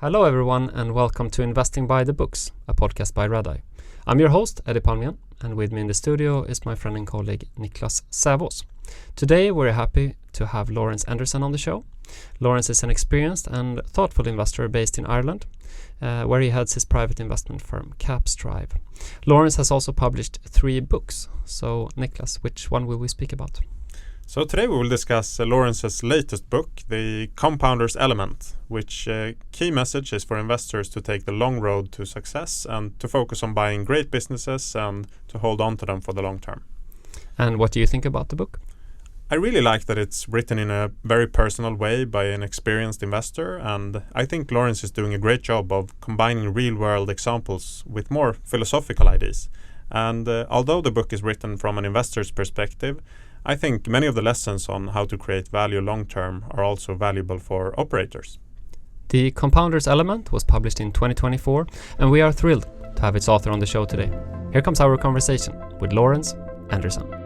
Hello everyone and welcome to Investing by the Books, a podcast by Redeye. I'm your host, Eddie Palmian, and with me in the studio is my friend and colleague Niklas Sävås. Today we're happy to have Lar Endersen on the show. Laurence is an experienced and thoughtful investor based in Ireland, where he heads his private investment firm Capstrive. Laurence has also published 3 books. So Niklas, which one will we speak about? So today we will discuss Laurence's latest book, The Compounder's Element, which key message is for investors to take the long road to success and to focus on buying great businesses and to hold on to them for the long term. And what do you think about the book? I really like that it's written in a very personal way by an experienced investor, and I think Laurence is doing a great job of combining real-world examples with more philosophical ideas. And although the book is written from an investor's perspective, I think many of the lessons on how to create value long-term are also valuable for operators. The Compounder's Element was published in 2024, and we are thrilled to have its author on the show today. Here comes our conversation with Laurence Endersen.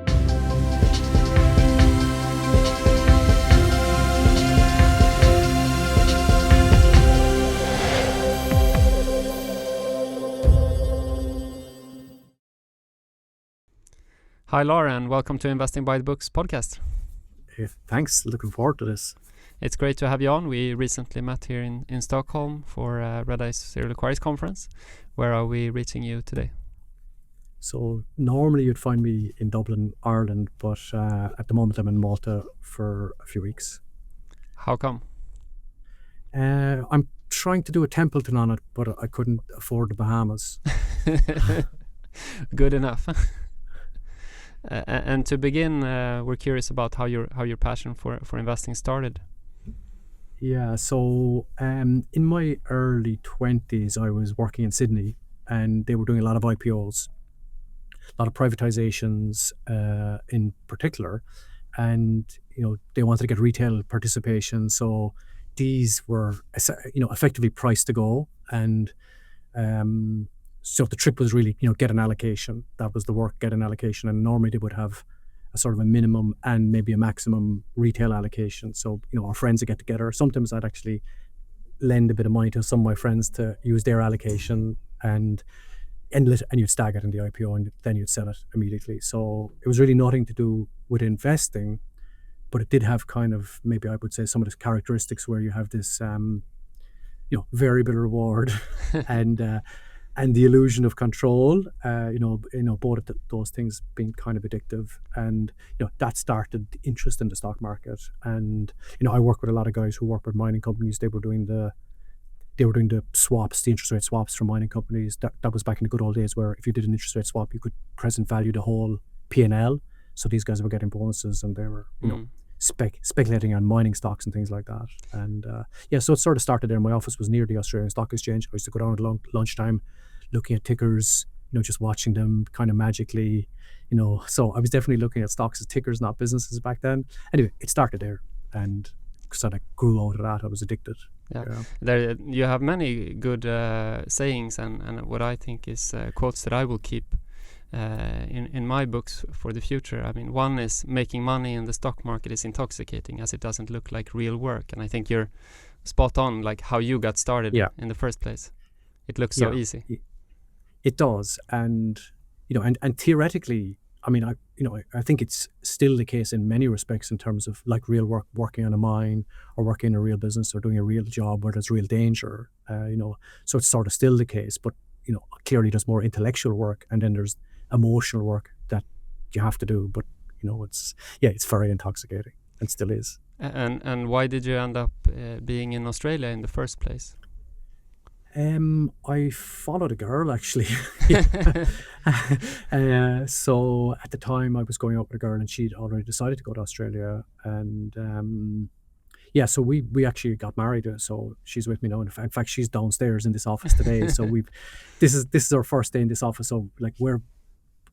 Hi Lar, and welcome to Investing by the Books podcast. Thanks, looking forward to this. It's great to have you on. We recently met here in Stockholm for Redeye's Serial Acquirers Conference. Where are we reaching you today? So normally you'd find me in Dublin, Ireland, but at the moment I'm in Malta for a few weeks. How come? I'm trying to do a Templeton on it, but I couldn't afford the Bahamas. Good enough. And to begin, we're curious about how your passion for investing started. Yeah, so in my early 20s, I was working in Sydney, and they were doing a lot of IPOs, a lot of privatizations in particular, and they wanted to get retail participation. So these were effectively priced to go, and so the trick was really, get an allocation. That was the work, get an allocation. And normally they would have a sort of a minimum and maybe a maximum retail allocation. So, our friends would get together. Sometimes I'd actually lend a bit of money to some of my friends to use their allocation and you'd stag it in the IPO and then you'd sell it immediately. So it was really nothing to do with investing, but it did have kind of, maybe I would say, some of the characteristics where you have this, variable reward and the illusion of control, both of those things being kind of addictive, and that started the interest in the stock market. And I work with a lot of guys who work with mining companies. They were doing the swaps, the interest rate swaps for mining companies. That was back in the good old days where if you did an interest rate swap, you could present value the whole P&L. So these guys were getting bonuses, and they were speculating on mining stocks and things like that. And so it sort of started there. My office was near the Australian Stock Exchange. I used to go down at lunchtime, looking at tickers, just watching them kind of magically, so I was definitely looking at stocks as tickers, not businesses back then. Anyway, it started there and sort of grew out of that. I was addicted. Yeah. There you have many good sayings and what I think is quotes that I will keep in my books for the future. I mean, one is making money in the stock market is intoxicating as it doesn't look like real work. And I think you're spot on, like how you got started in the first place. It looks so easy. It does, and and theoretically, I mean, I think it's still the case in many respects in terms of like real work, working on a mine or working in a real business or doing a real job where there's real danger. So it's sort of still the case, but clearly there's more intellectual work and then there's emotional work that you have to do. But it's very intoxicating and still is. And why did you end up being in Australia in the first place? I followed a girl actually. So at the time I was going out with a girl and she'd already decided to go to Australia, and so we actually got married. So she's with me now. In fact, she's downstairs in this office today. So this is our first day in this office. So like we're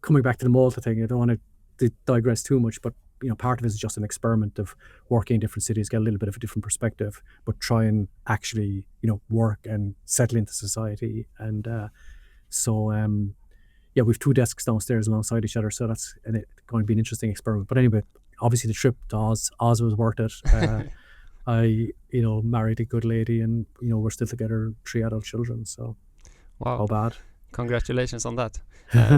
coming back to the Malta thing. I don't want to digress too much, but part of it is just an experiment of working in different cities, get a little bit of a different perspective, but try and actually, work and settle into society. And we've 2 desks downstairs alongside each other, so that's going to be an interesting experiment. But anyway, obviously the trip to Oz was worth it. I married a good lady, and we're still together, 3 adult children. So Wow. how bad? Congratulations on that.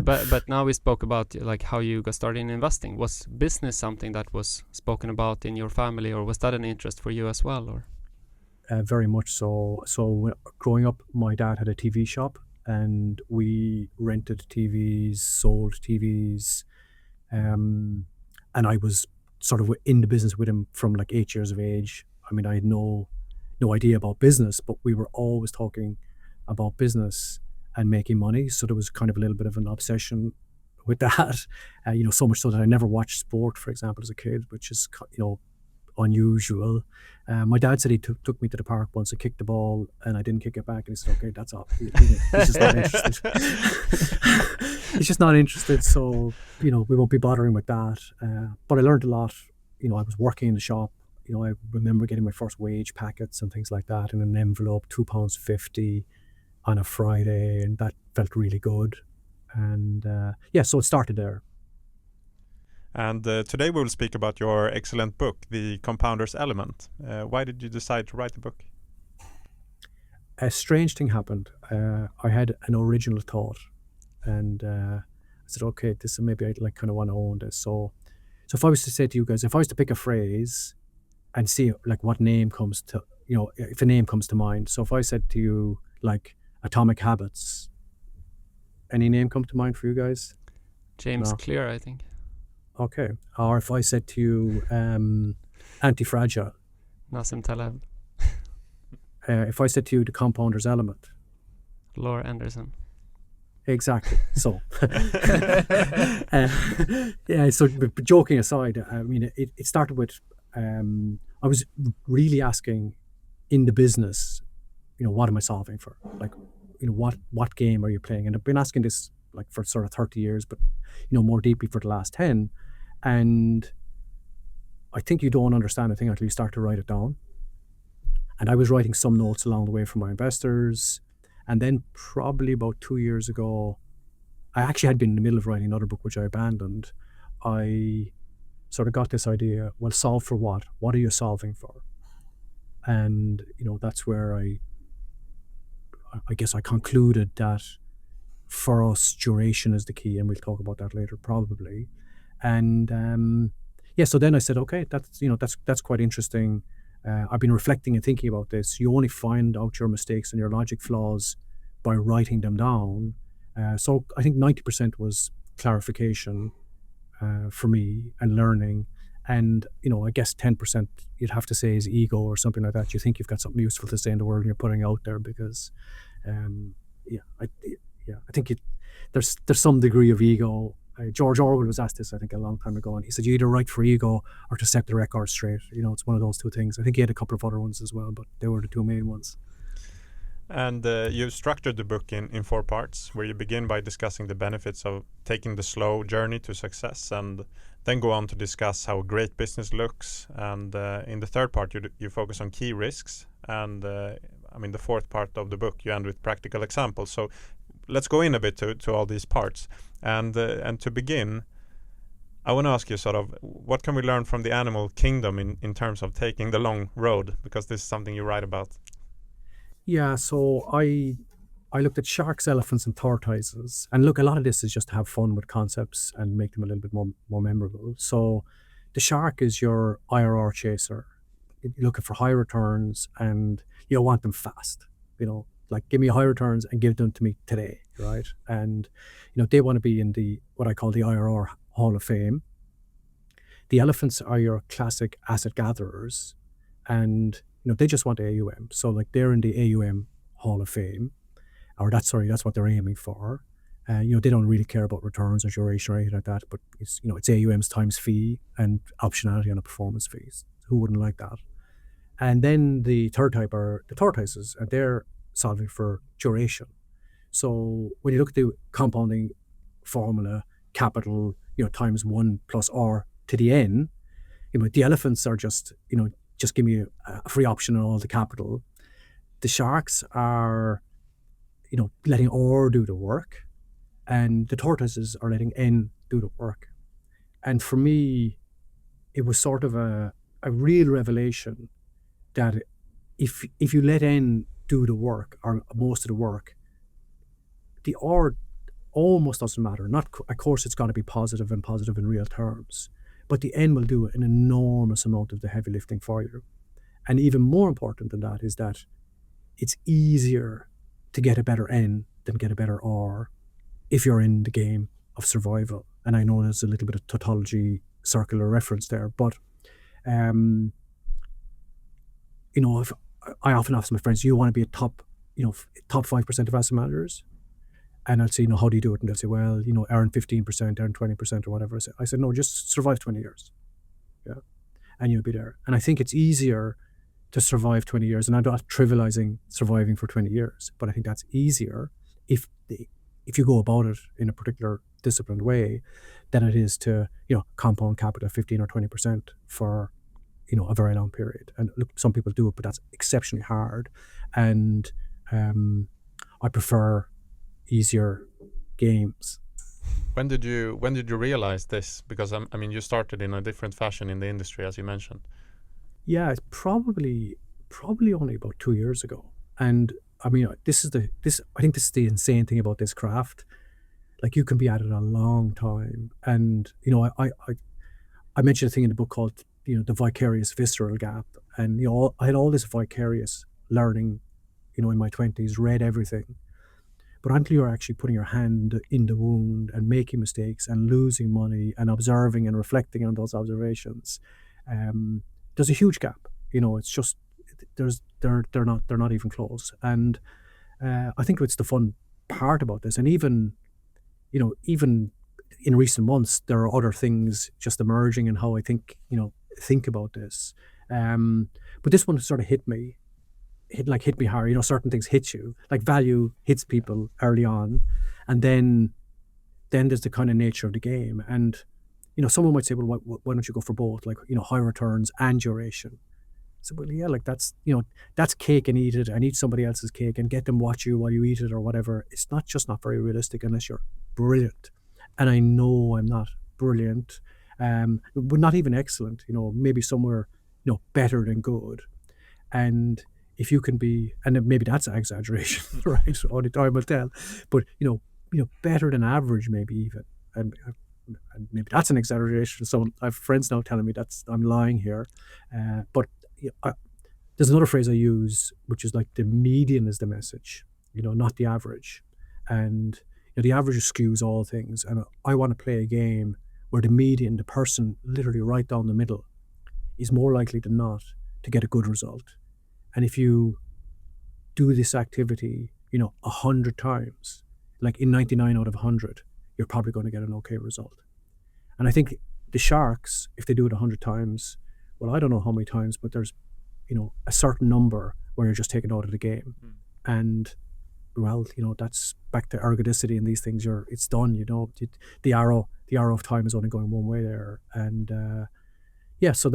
But now we spoke about like how you got started in investing. Was business something that was spoken about in your family, or was that an interest for you as well? Or Very much so. So growing up, my dad had a TV shop, and we rented TVs, sold TVs, and I was sort of in the business with him from like 8 years of age. I mean, I had no idea about business, but we were always talking about business and making money. So there was kind of a little bit of an obsession with that, so much so that I never watched sport, for example, as a kid, which is, unusual. My dad said he took me to the park once and kicked the ball, and I didn't kick it back, and he said, okay, that's all. He's just not interested. He's just not interested, so we won't be bothering with that. But I learned a lot. I was working in the shop. I remember getting my first wage packets and things like that in an envelope, £2.50 on a Friday, and that felt really good. And so it started there. And today we will speak about your excellent book, The Compounder's Element. Why did you decide to write the book? A strange thing happened. I had an original thought, and I said, okay, this maybe I'd like kind of want to own this. So if I was to say to you guys, if I was to pick a phrase and see like what name comes to, if a name comes to mind. So if I said to you like Atomic Habits, any name come to mind for you guys? James Clear, I think. Okay. Or if I said to you Anti-Fragile. Nassim Taleb. If I said to you The Compounder's Element. Lar Endersen. Exactly. So, So but joking aside, I mean, it started with, I was really asking in the business, what am I solving for? Like, what game are you playing? And I've been asking this like for sort of 30 years, but, more deeply for the last 10. And I think you don't understand a thing until you start to write it down. And I was writing some notes along the way for my investors. And then probably about 2 years ago, I actually had been in the middle of writing another book, which I abandoned. I sort of got this idea, well, solve for what? What are you solving for? And, that's where I guess I concluded that for us, duration is the key. And we'll talk about that later, probably. And so then I said, okay, that's quite interesting. I've been reflecting and thinking about this. You only find out your mistakes and your logic flaws by writing them down. So I think 90% was clarification for me and learning. And, I guess 10% you'd have to say is ego or something like that. You think you've got something useful to say in the world and you're putting out there because, I think there's some degree of ego. George Orwell was asked this, I think, a long time ago, and he said, you either write for ego or to set the record straight. It's one of those two things. I think he had a couple of other ones as well, but they were the two main ones. And you structured the book in 4 parts, where you begin by discussing the benefits of taking the slow journey to success, and then go on to discuss how a great business looks. And in the 3rd part, you focus on key risks. And the 4th part of the book, you end with practical examples. So let's go in a bit to all these parts. And to begin, I want to ask you sort of, what can we learn from the animal kingdom in terms of taking the long road? Because this is something you write about. Yeah, so I looked at sharks, elephants, and tortoises. And look, a lot of this is just to have fun with concepts and make them a little bit more memorable. So the shark is your IRR chaser. You're looking for high returns and you want them fast. Like, give me high returns and give them to me today, right? And, they want to be in what I call the IRR Hall of Fame. The elephants are your classic asset gatherers, and, they just want AUM. So, like, they're in the AUM Hall of Fame, or that's what they're aiming for. They don't really care about returns or duration or anything like that, but it's AUM's times fee and optionality on a performance fees. Who wouldn't like that? And then the third type are the tortoises, and they're solving for duration. So when you look at the compounding formula, capital, times 1 plus R to the N, the elephants are just give me a free option on all the capital. The sharks are, letting R do the work, and the tortoises are letting N do the work. And for me, it was sort of a real revelation that if you let N do the work or most of the work, the R almost doesn't matter. Not, of course, it's got to be positive and positive in real terms, but the N will do an enormous amount of the heavy lifting for you. And even more important than that is that it's easier to get a better N than get a better R if you're in the game of survival. And I know there's a little bit of tautology, circular reference there, but if I often ask my friends, "Do you want to be a top 5% of asset managers?" And I'll say, how do you do it? And they'll say, well, earn 15%, earn 20% or whatever. I said, no, just survive 20 years. Yeah. And you'll be there. And I think it's easier to survive 20 years. And I'm not trivializing surviving for 20 years, but I think that's easier if you go about it in a particular disciplined way than it is to, compound capital 15 or 20% for, a very long period. And look, some people do it, but that's exceptionally hard. And I prefer easier games. When did you realize this? Because you started in a different fashion in the industry, as you mentioned. Yeah, it's probably only about 2 years ago. And I think this is the insane thing about this craft. Like, you can be at it a long time. And I mentioned a thing in the book called the vicarious visceral gap. And I had all this vicarious learning, in my 20s, read everything. But until you're actually putting your hand in the wound and making mistakes and losing money and observing and reflecting on those observations, there's a huge gap. It's just they're not even close. And I think it's the fun part about this. And even in recent months, there are other things just emerging in how I think about this. But this one sort of hit me hard. Certain things hit you, like value hits people early on, and then there's the kind of nature of the game. And someone might say, well, why don't you go for both, like high returns and duration? So, well, yeah, like that's cake and eat it, and eat somebody else's cake and get them watch you while you eat it or whatever. It's not very realistic unless you're brilliant. And I know I'm not brilliant, but not even excellent. Maybe somewhere better than good. And if you can be, and maybe that's an exaggeration, right? Only time will tell. But better than average, maybe even, and maybe that's an exaggeration. So I have friends now telling me I'm lying here. But there's another phrase I use, which is like the median is the message, not the average. And the average skews all things. And I want to play a game where the median, the person literally right down the middle, is more likely than not to get a good result. And if you do this activity, 100 times, like in 99 out of 100, you're probably going to get an okay result. And I think the sharks, if they do it 100 times, well, I don't know how many times, but there's, a certain number where you're just taken out of the game. And, well, that's back to ergodicity and these things. It's done, the arrow of time is only going one way there. And, so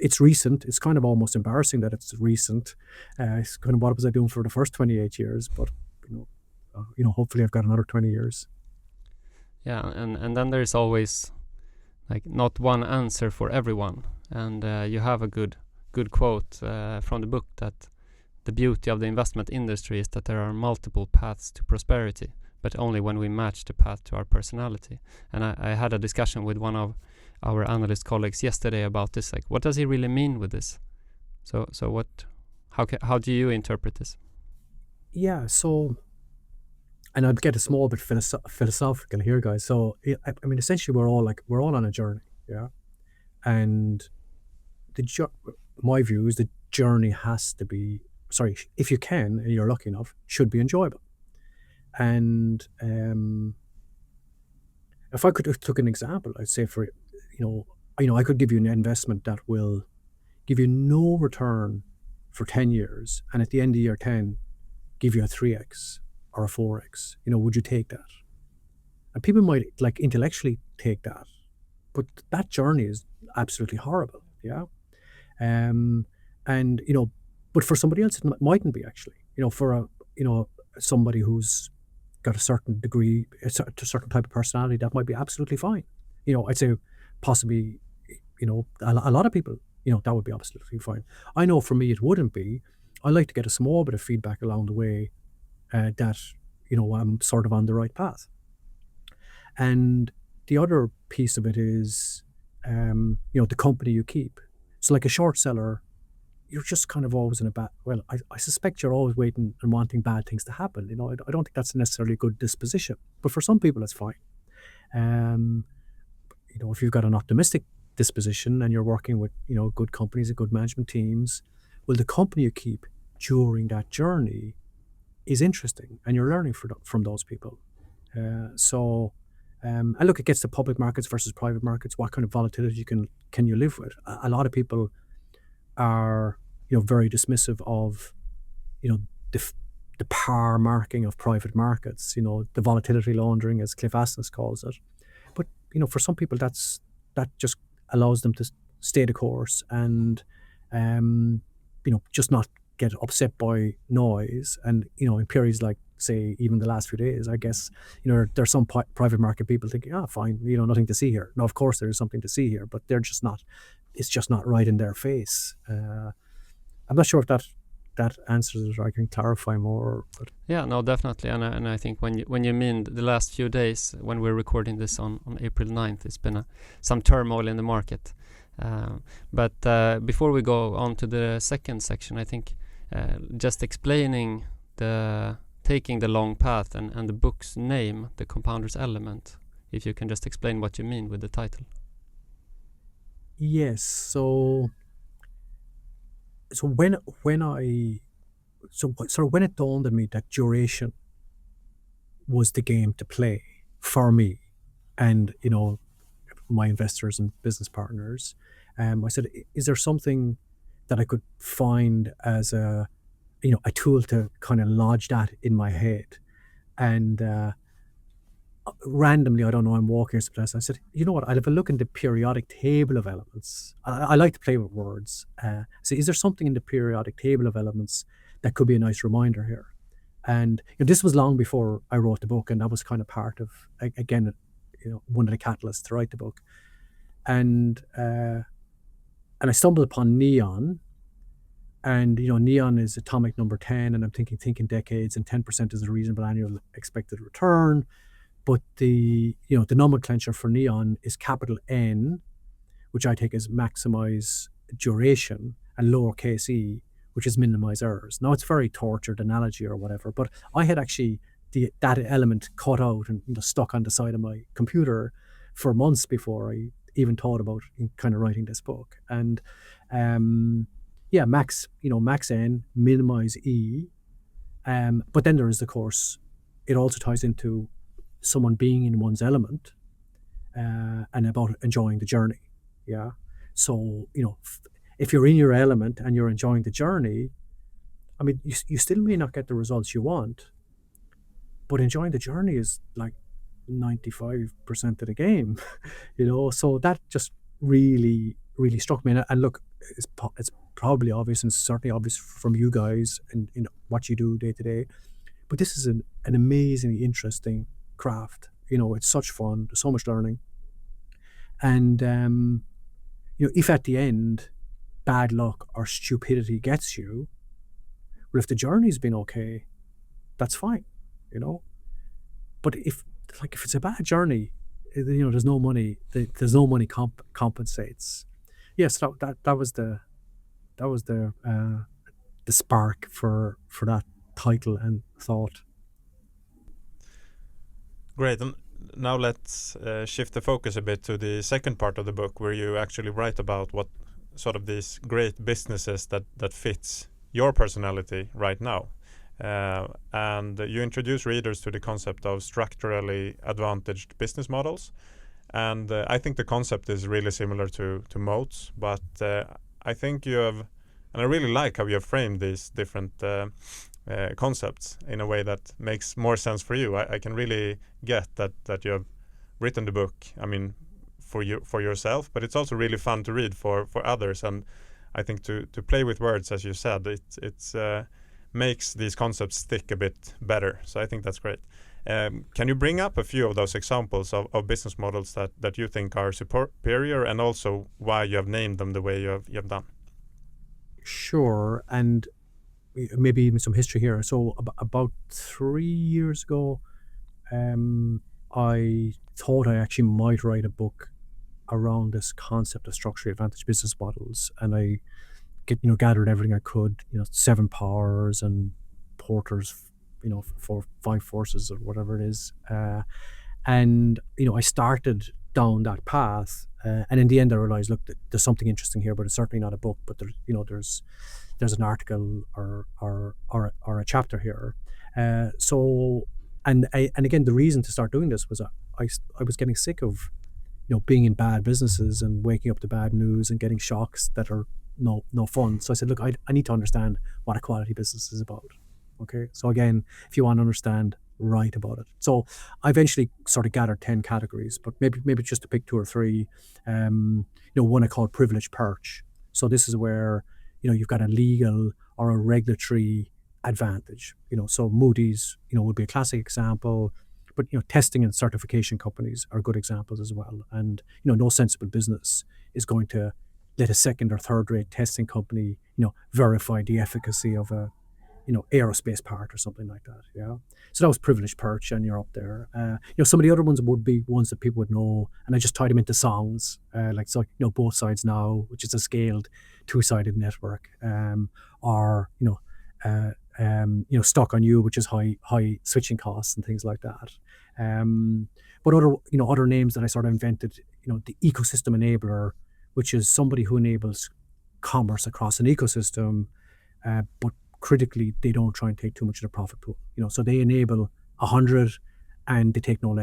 it's recent. It's kind of almost embarrassing that it's recent. It's kind of, what was I doing for the first 28 years? But, hopefully I've got another 20 years. Yeah, and then there's always like not one answer for everyone. And you have a good quote from the book that the beauty of the investment industry is that there are multiple paths to prosperity, but only when we match the path to our personality. And I had a discussion with one of our analyst colleagues yesterday about this. Like, what does he really mean with this? So how do you interpret this? Yeah, so, and I'd get a small bit philosophical here, guys. So, essentially, we're all on a journey, yeah. And my view is the journey has to be, if you can, and you're lucky enough, should be enjoyable. And if I could took an example, I'd say for I could give you an investment that will give you no return for 10 years, and at the end of year 10, give you a 3x or a 4x. Would you take that? And people might like intellectually take that, but that journey is absolutely horrible. Yeah. But for somebody else, it mightn't be actually. For somebody who's got a certain degree, a certain type of personality, that might be absolutely fine. I'd say possibly, a lot of people that would be absolutely fine. I know for me it wouldn't be. I like to get a small bit of feedback along the way that, I'm sort of on the right path. And the other piece of it is, the company you keep. So like a short seller, you're just kind of always in a bad, well, I suspect you're always waiting and wanting bad things to happen. I don't think that's necessarily a good disposition, but for some people it's fine. If you've got an optimistic disposition and you're working with, good companies and good management teams, well, the company you keep during that journey is interesting and you're learning from those people. And look, it gets to public markets versus private markets. What kind of volatility can you live with? A lot of people are, very dismissive of, the par marking of private markets, the volatility laundering, as Cliff Asness calls it. But, for some people, that just allows them to stay the course and, just not get upset by noise. And, in periods like, say, even the last few days, I guess, there's some private market people thinking, fine, nothing to see here. Now, of course, there is something to see here, but it's just not right in their face. I'm not sure if that answers it, or I can clarify more. But. Yeah, no, definitely. And I think when you mean the last few days, when we're recording this on April 9th, it's been some turmoil in the market. But before we go on to the second section, I think just explaining taking the long path and the book's name, The Compounder's Element, if you can just explain what you mean with the title. Yes, so when it dawned on me that duration was the game to play for me and, my investors and business partners, I said, is there something that I could find as a tool to kind of lodge that in my head? And randomly, I don't know, I'm walking someplace, I said, you know what, I'll have a look in the periodic table of elements. I like to play with words. So is there something in the periodic table of elements that could be a nice reminder here? And this was long before I wrote the book, and that was kind of part of, again, one of the catalysts to write the book. And I stumbled upon neon, and neon is atomic number 10, and I'm thinking decades, and 10% is a reasonable annual expected return. But the nomenclature for neon is capital N, which I take as maximize duration, and lowercase e, which is minimize errors. Now, it's a very tortured analogy or whatever, but I had actually that element cut out and stuck on the side of my computer for months before I even thought about kind of writing this book. And max N, minimize E. But then there is, of course, it also ties into someone being in one's element and about enjoying the journey. Yeah. So, if you're in your element and you're enjoying the journey, I mean, you still may not get the results you want, but enjoying the journey is like 95% of the game, so that just really, really struck me. And look, it's probably obvious, and certainly obvious from you guys and what you do day to day, but this is an amazingly interesting craft. It's such fun, so much learning. And if at the end bad luck or stupidity gets you, well, if the journey's been okay, that's fine, but if it's a bad journey, there's no money, compensates. Yes, that was the spark for that title and thought. Great. And now let's shift the focus a bit to the second part of the book, where you actually write about what sort of these great businesses that fits your personality right now. And you introduce readers to the concept of structurally advantaged business models. And I think the concept is really similar to moats, but I think you have, and I really like how you have framed these different concepts in a way that makes more sense for you. I can really get that you have written the book, I mean, for yourself, but it's also really fun to read for others. And I think to play with words, as you said, it's makes these concepts stick a bit better. So I think that's great. Can you bring up a few of those examples of business models that you think are superior, and also why you have named them the way you have done? Sure, and maybe even some history here. So about 3 years ago, I thought I actually might write a book around this concept of structurally advantaged business models, and I gathered everything I could, 7 powers and Porter's, for 5 forces or whatever it is, and I started down that path, and in the end I realized, look, there's something interesting here, but it's certainly not a book. But there's an article or a chapter here. So and again, the reason to start doing this was I was getting sick of being in bad businesses and waking up to bad news and getting shocks that are no fun. So I said, look, I need to understand what a quality business is about. Okay, so again, if you want to understand, write about it. So I eventually sort of gathered 10 categories, but maybe just to pick 2 or 3. One I call Privileged Perch. So this is where you've got a legal or a regulatory advantage. So Moody's would be a classic example, but testing and certification companies are good examples as well. And no sensible business is going to let a second or third rate testing company verify the efficacy of a aerospace part or something like that. Yeah. So that was Privileged Perch, and you're up there. Some of the other ones would be ones that people would know, and I just tied them into songs, Both Sides Now, which is a scaled 2-sided network, or Stock on You, which is high switching costs and things like that. But other names that I sort of invented, the ecosystem enabler, which is somebody who enables commerce across an ecosystem, but critically, they don't try and take too much of the profit pool. So they enable 100, and they take no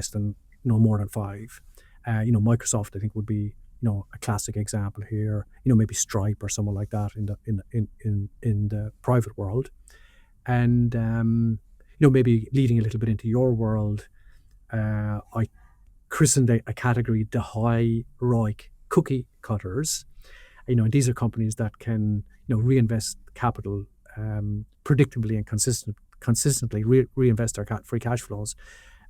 more than 5. Microsoft, I think, would be a classic example here. Maybe Stripe or someone like that in the private world, and maybe leading a little bit into your world. I christened a category the high ROIC Cookie Cutters. These are companies that can reinvest capital predictably and consistently reinvest their free cash flows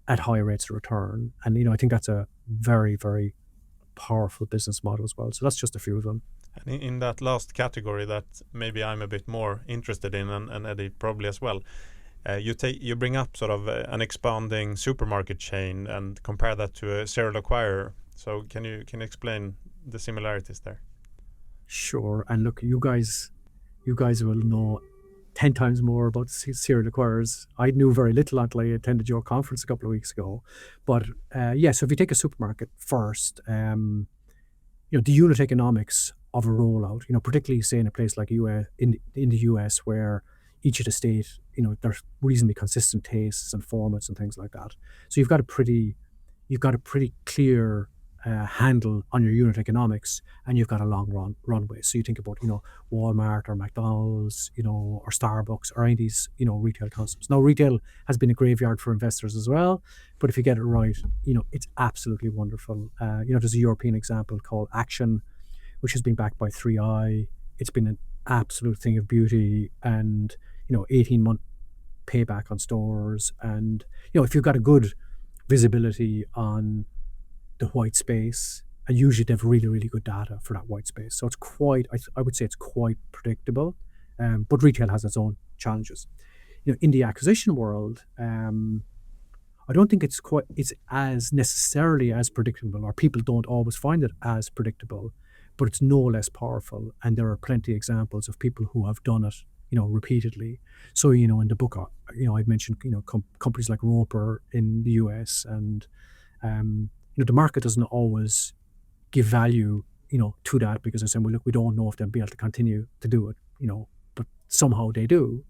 at high rates of return. And I think that's a very, very powerful business model as well. So that's just a few of them. And in that last category that maybe I'm a bit more interested in, and Eddie probably as well, you bring up sort of an expanding supermarket chain and compare that to a serial acquirer. So can you explain the similarities there? Sure. And look, you guys will know 10 times more about serial acquirers. I knew very little until I attended your conference a couple of weeks ago. But so if you take a supermarket first, the unit economics of a rollout, particularly say in a place like in the US, where each of the state, there's reasonably consistent tastes and formats and things like that. So you've got a pretty clear handle on your unit economics, and you've got a long runway. So you think about Walmart or McDonald's, or Starbucks, or any of these retail concepts. Now, retail has been a graveyard for investors as well, but if you get it right, it's absolutely wonderful. There's a European example called Action, which has been backed by 3i. It's been an absolute thing of beauty, and 18-month payback on stores. And if you've got a good visibility on the white space, and usually they have really, really good data for that white space. So it's quite, I would say it's quite predictable, but retail has its own challenges. In the acquisition world, I don't think it's as necessarily as predictable, or people don't always find it as predictable, but it's no less powerful. And there are plenty of examples of people who have done it, repeatedly. So, in the book, I've mentioned, companies like Roper in the US, and, the market doesn't always give value, to that, because they're saying, well, look, we don't know if they'll be able to continue to do it, but somehow they do.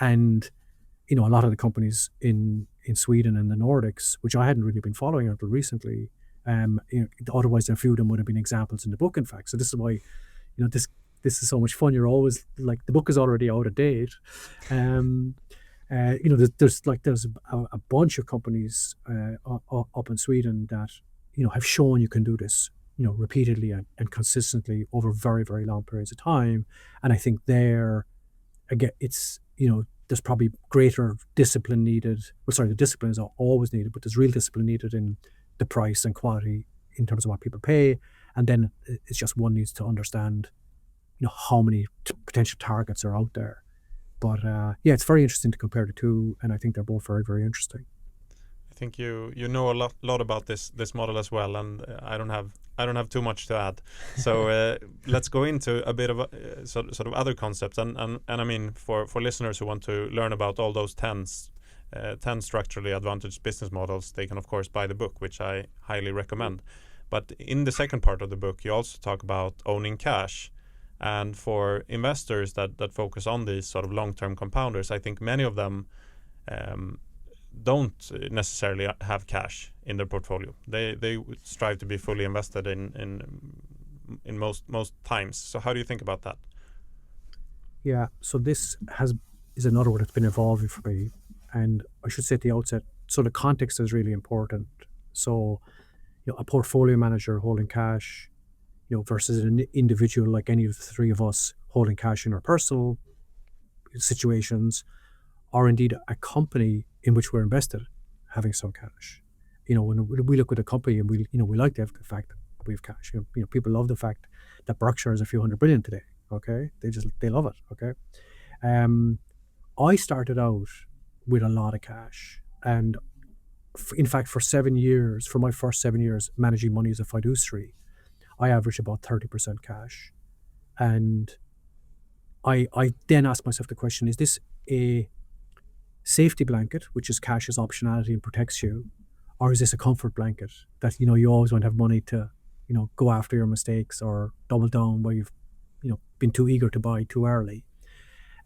And, a lot of the companies in Sweden and the Nordics, which I hadn't really been following until recently, otherwise a few of them would have been examples in the book, in fact. So this is why, this is so much fun. You're always like, the book is already out of date. There's a bunch of companies up in Sweden that have shown you can do this repeatedly and consistently over very, very long periods of time. And I think there again, it's there's probably greater discipline needed. Well, sorry, the discipline is always needed, but there's real discipline needed in the price and quality in terms of what people pay. And then it's just one needs to understand, how many potential targets are out there. But yeah, it's very interesting to compare the two, and I think they're both very, very interesting. I think you know a lot about this model as well, and I don't have too much to add. So let's go into a bit of sort of other concepts, and I mean for listeners who want to learn about all those 10 structurally advantaged business models, they can of course buy the book, which I highly recommend. But in the second part of the book, you also talk about owning cash. And for investors that focus on these sort of long-term compounders, I think many of them don't necessarily have cash in their portfolio. They strive to be fully invested in most times. So how do you think about that? Yeah, so this is another one that's been evolving for me, and I should say at the outset, so the context is really important. So, a portfolio manager holding cash, versus an individual like any of the three of us holding cash in our personal situations, or indeed a company in which we're invested having some cash. When we look at a company and we like to have the fact that we have cash. People love the fact that Berkshire is a few $100 billion today. Okay, they love it. Okay, I started out with a lot of cash, and in fact, for my first 7 years managing money as a fiduciary, I averaged about 30% cash. And I then asked myself the question, is this a safety blanket, which is cash as optionality and protects you, or is this a comfort blanket that, you always want to have money to, go after your mistakes or double down where you've, been too eager to buy too early?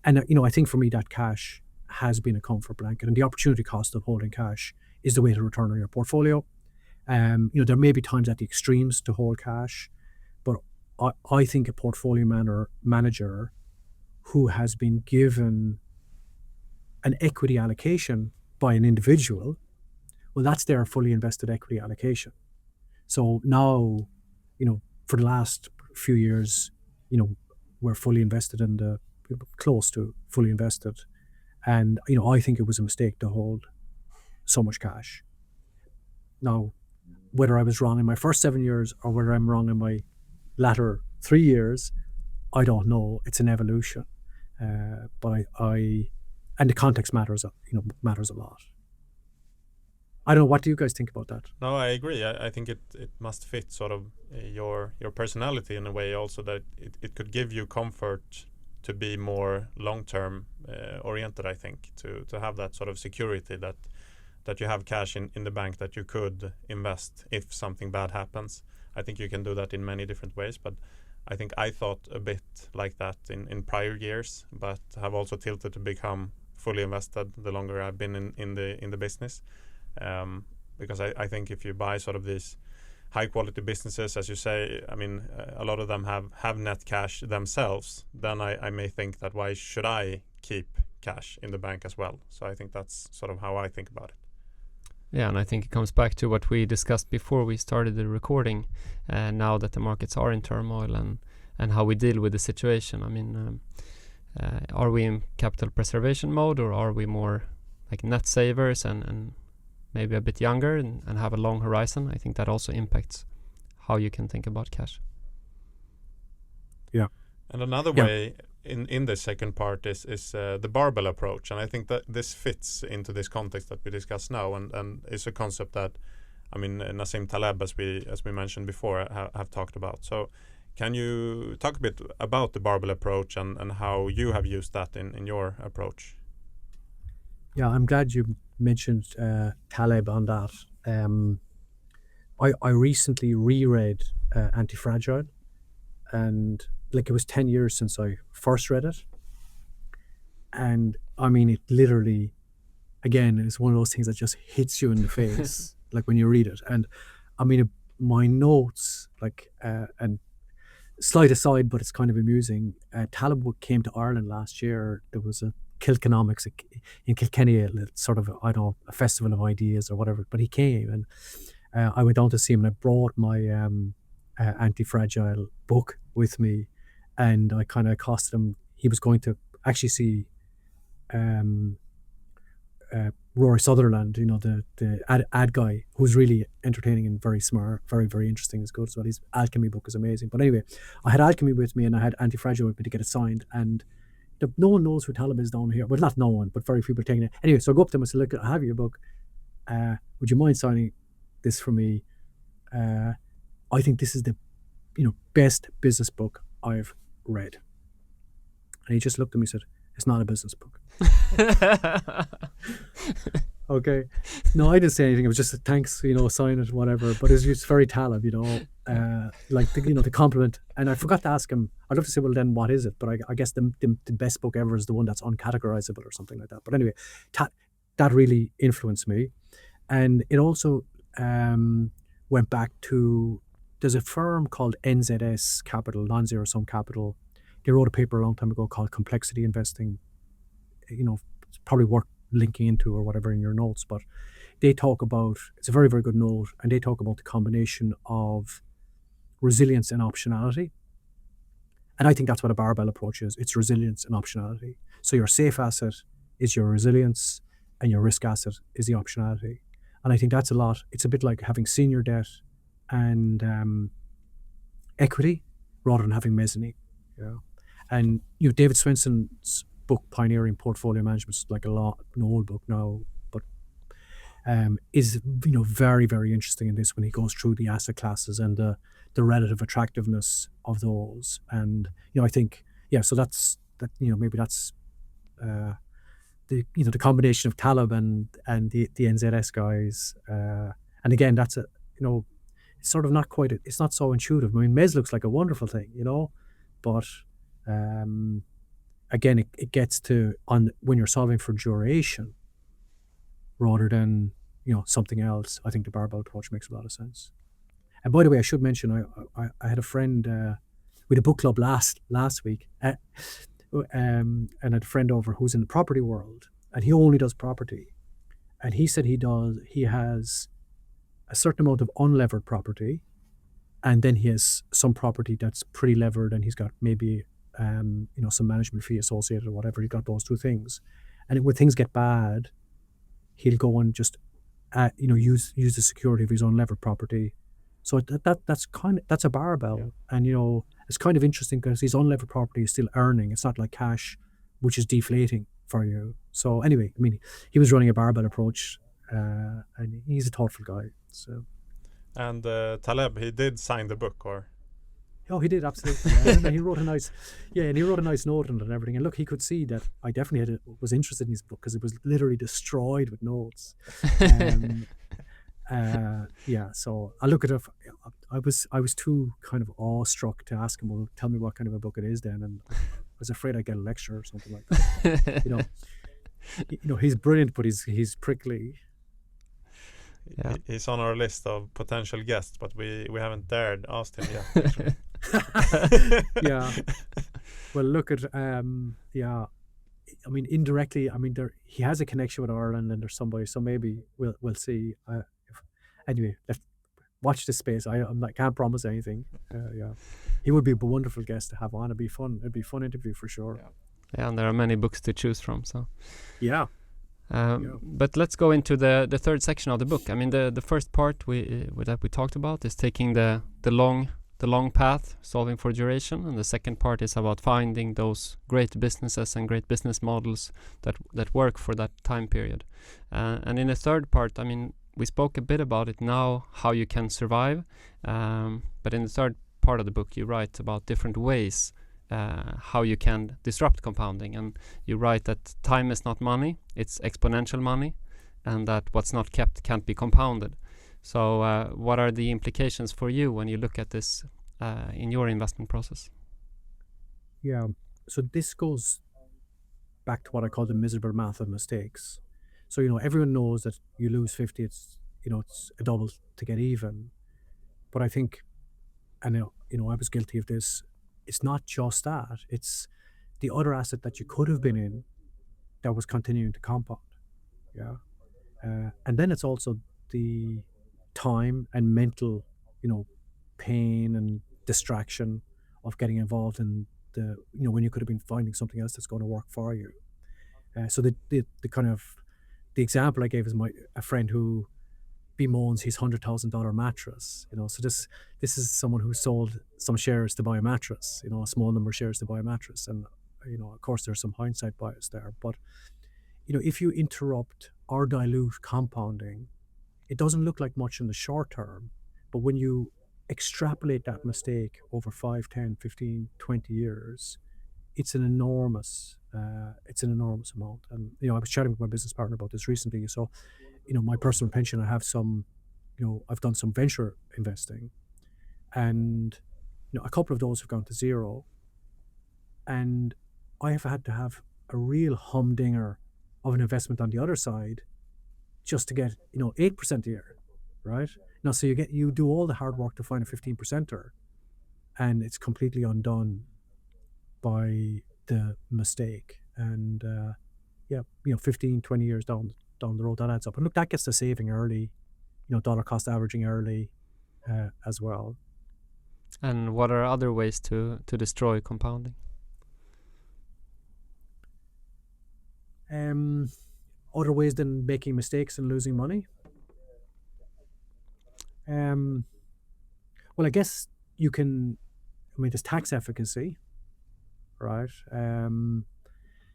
And, I think for me that cash has been a comfort blanket, and the opportunity cost of holding cash is the way to return on your portfolio. There may be times at the extremes to hold cash, but I think a portfolio manager who has been given an equity allocation by an individual, well, that's their fully invested equity allocation. So now, for the last few years, we're fully invested close to fully invested. And, I think it was a mistake to hold so much cash. Now, whether I was wrong in my first 7 years or whether I'm wrong in my latter 3 years, I don't know. It's an evolution. But and the context matters a lot. I don't know. What do you guys think about that? No, I agree. I think it must fit sort of your personality in a way also, that it could give you comfort to be more long-term oriented, I think, to have that sort of security that you have cash in the bank that you could invest if something bad happens. I think you can do that in many different ways, but I think I thought a bit like that in prior years, but have also tilted to become fully invested the longer I've been in the business. Because I think if you buy sort of these high quality businesses, as you say, I mean, a lot of them have net cash themselves, then I may think that why should I keep cash in the bank as well? So I think that's sort of how I think about it. Yeah, and I think it comes back to what we discussed before we started the recording, now that the markets are in turmoil, and how we deal with the situation. I mean, are we in capital preservation mode, or are we more like net savers and maybe a bit younger and have a long horizon? I think that also impacts how you can think about cash. Yeah. And another way in the second part is the barbell approach, and I think that this fits into this context that we discuss now, and is a concept that, I mean, Nassim Taleb, as we mentioned before, have talked about. So can you talk a bit about the barbell approach and how you have used that in your approach? Yeah, I'm glad you mentioned Taleb on that. I recently reread Anti-Fragile, and like it was 10 years since I first read it. And I mean, it literally, again, is one of those things that just hits you in the face, like when you read it. And I mean, my notes, like, and slight aside, but it's kind of amusing. Taleb came to Ireland last year. There was a Kilkenomics in Kilkenny, sort of, I don't know, a festival of ideas or whatever, but he came, and I went down to see him, and I brought my Anti-Fragile book with me, and I kind of accosted him. He was going to actually see Rory Sutherland, the ad guy, who's really entertaining and very smart, very, very interesting, is good as well. His Alchemy book is amazing. But anyway, I had Alchemy with me and I had Anti-Fragile with me to get it signed, and no one knows who Talib is down here. Well, not no one, but very few people are taking it. Anyway, so I go up to him and say, look, I have your book. Would you mind signing this for me? I think this is the best business book I've read. And he just looked at me and said, it's not a business book. Okay. No, I didn't say anything. It was just a thanks, sign it, whatever. But it was just very Talib, like the compliment. And I forgot to ask him. I'd love to say, well, then what is it? But I guess the best book ever is the one that's uncategorizable or something like that. But anyway, that really influenced me. And it also went back to, there's a firm called NZS Capital, Non-Zero Sum Capital. They wrote a paper a long time ago called Complexity Investing. It's probably worth linking into or whatever in your notes, but they talk about, it's a very, very good note, and they talk about the combination of resilience and optionality. And I think that's what a barbell approach is. It's resilience and optionality. So your safe asset is your resilience and your risk asset is the optionality. And I think that's a lot. It's a bit like having senior debt and equity rather than having mezzanine. Yeah. And David Swenson's book, Pioneering Portfolio Management, is like an old book now, but is very, very interesting in this when he goes through the asset classes and the relative attractiveness of those. And I think so that's maybe that's the combination of Talib and the NZS guys. And again, that's it's sort of not quite it's not so intuitive. I mean, Mez looks like a wonderful thing, but again, it gets to when you're solving for duration rather than something else. I think the barbell approach makes a lot of sense. And by the way, I should mention I had a friend with a book club last week, and I had a friend over who's in the property world, and he only does property, and he said he has a certain amount of unlevered property, and then he has some property that's pretty levered, and he's got maybe some management fee associated or whatever. He got those two things, and when things get bad, he'll go and just use the security of his unlevered property. So that's a barbell, and it's kind of interesting because his unlevered property is still earning. It's not like cash, which is deflating for you. So anyway, I mean, he was running a barbell approach, and he's a thoughtful guy. So. And Taleb, he did sign the book, or? Oh, he did, absolutely. Yeah. He wrote a nice note on it and everything. And look, he could see that I definitely was interested in his book because it was literally destroyed with notes. So I look at it. I was too kind of awestruck to ask him, well, tell me what kind of a book it is then, and I was afraid I'd get a lecture or something like that. He's brilliant, but he's prickly. Yeah. He's on our list of potential guests, but we haven't dared ask him yet. Yeah. Well, look at I mean, indirectly, I mean, he has a connection with Ireland, and there's somebody, so maybe we'll see. Anyway, let's watch this space. I can't promise anything. He would be a wonderful guest to have on. It'd be fun. It'd be a fun interview for sure. Yeah, and there are many books to choose from. So. Yeah. But let's go into the third section of the book. I mean, the first part that we talked about is taking the long path, solving for duration, and the second part is about finding those great businesses and great business models that work for that time period. And in the third part, I mean, we spoke a bit about it now, how you can survive. But in the third part of the book, you write about different ways how you can disrupt compounding, and you write that time is not money, it's exponential money, and that what's not kept can't be compounded. So what are the implications for you when you look at this in your investment process? Yeah, so this goes back to what I call the miserable math of mistakes. So everyone knows that you lose 50, it's a double to get even. But I think, and I was guilty of this, it's not just that, it's the other asset that you could have been in that was continuing to compound. Yeah. And then it's also the time and mental, pain and distraction of getting involved in when you could have been finding something else that's going to work for you. So the kind of the example I gave is a friend who bemoans his $100,000 mattress. So this is someone who sold some shares to buy a mattress. A small number of shares to buy a mattress, and of course there's some hindsight bias there. But if you interrupt or dilute compounding, it doesn't look like much in the short term, but when you extrapolate that mistake over 5, 10, 15, 20 years, it's an enormous amount. And I was chatting with my business partner about this recently. So my personal pension, I have some, I've done some venture investing, and a couple of those have gone to zero, and I have had to have a real humdinger of an investment on the other side just to get 8% a year, right? Now, so you do all the hard work to find a 15%er, and it's completely undone by the mistake. And 15, 20 years down the road, that adds up. And look, that gets the saving early, dollar cost averaging early as well. And what are other ways to destroy compounding? Other ways than making mistakes and losing money? Well, I guess there's tax efficacy, right?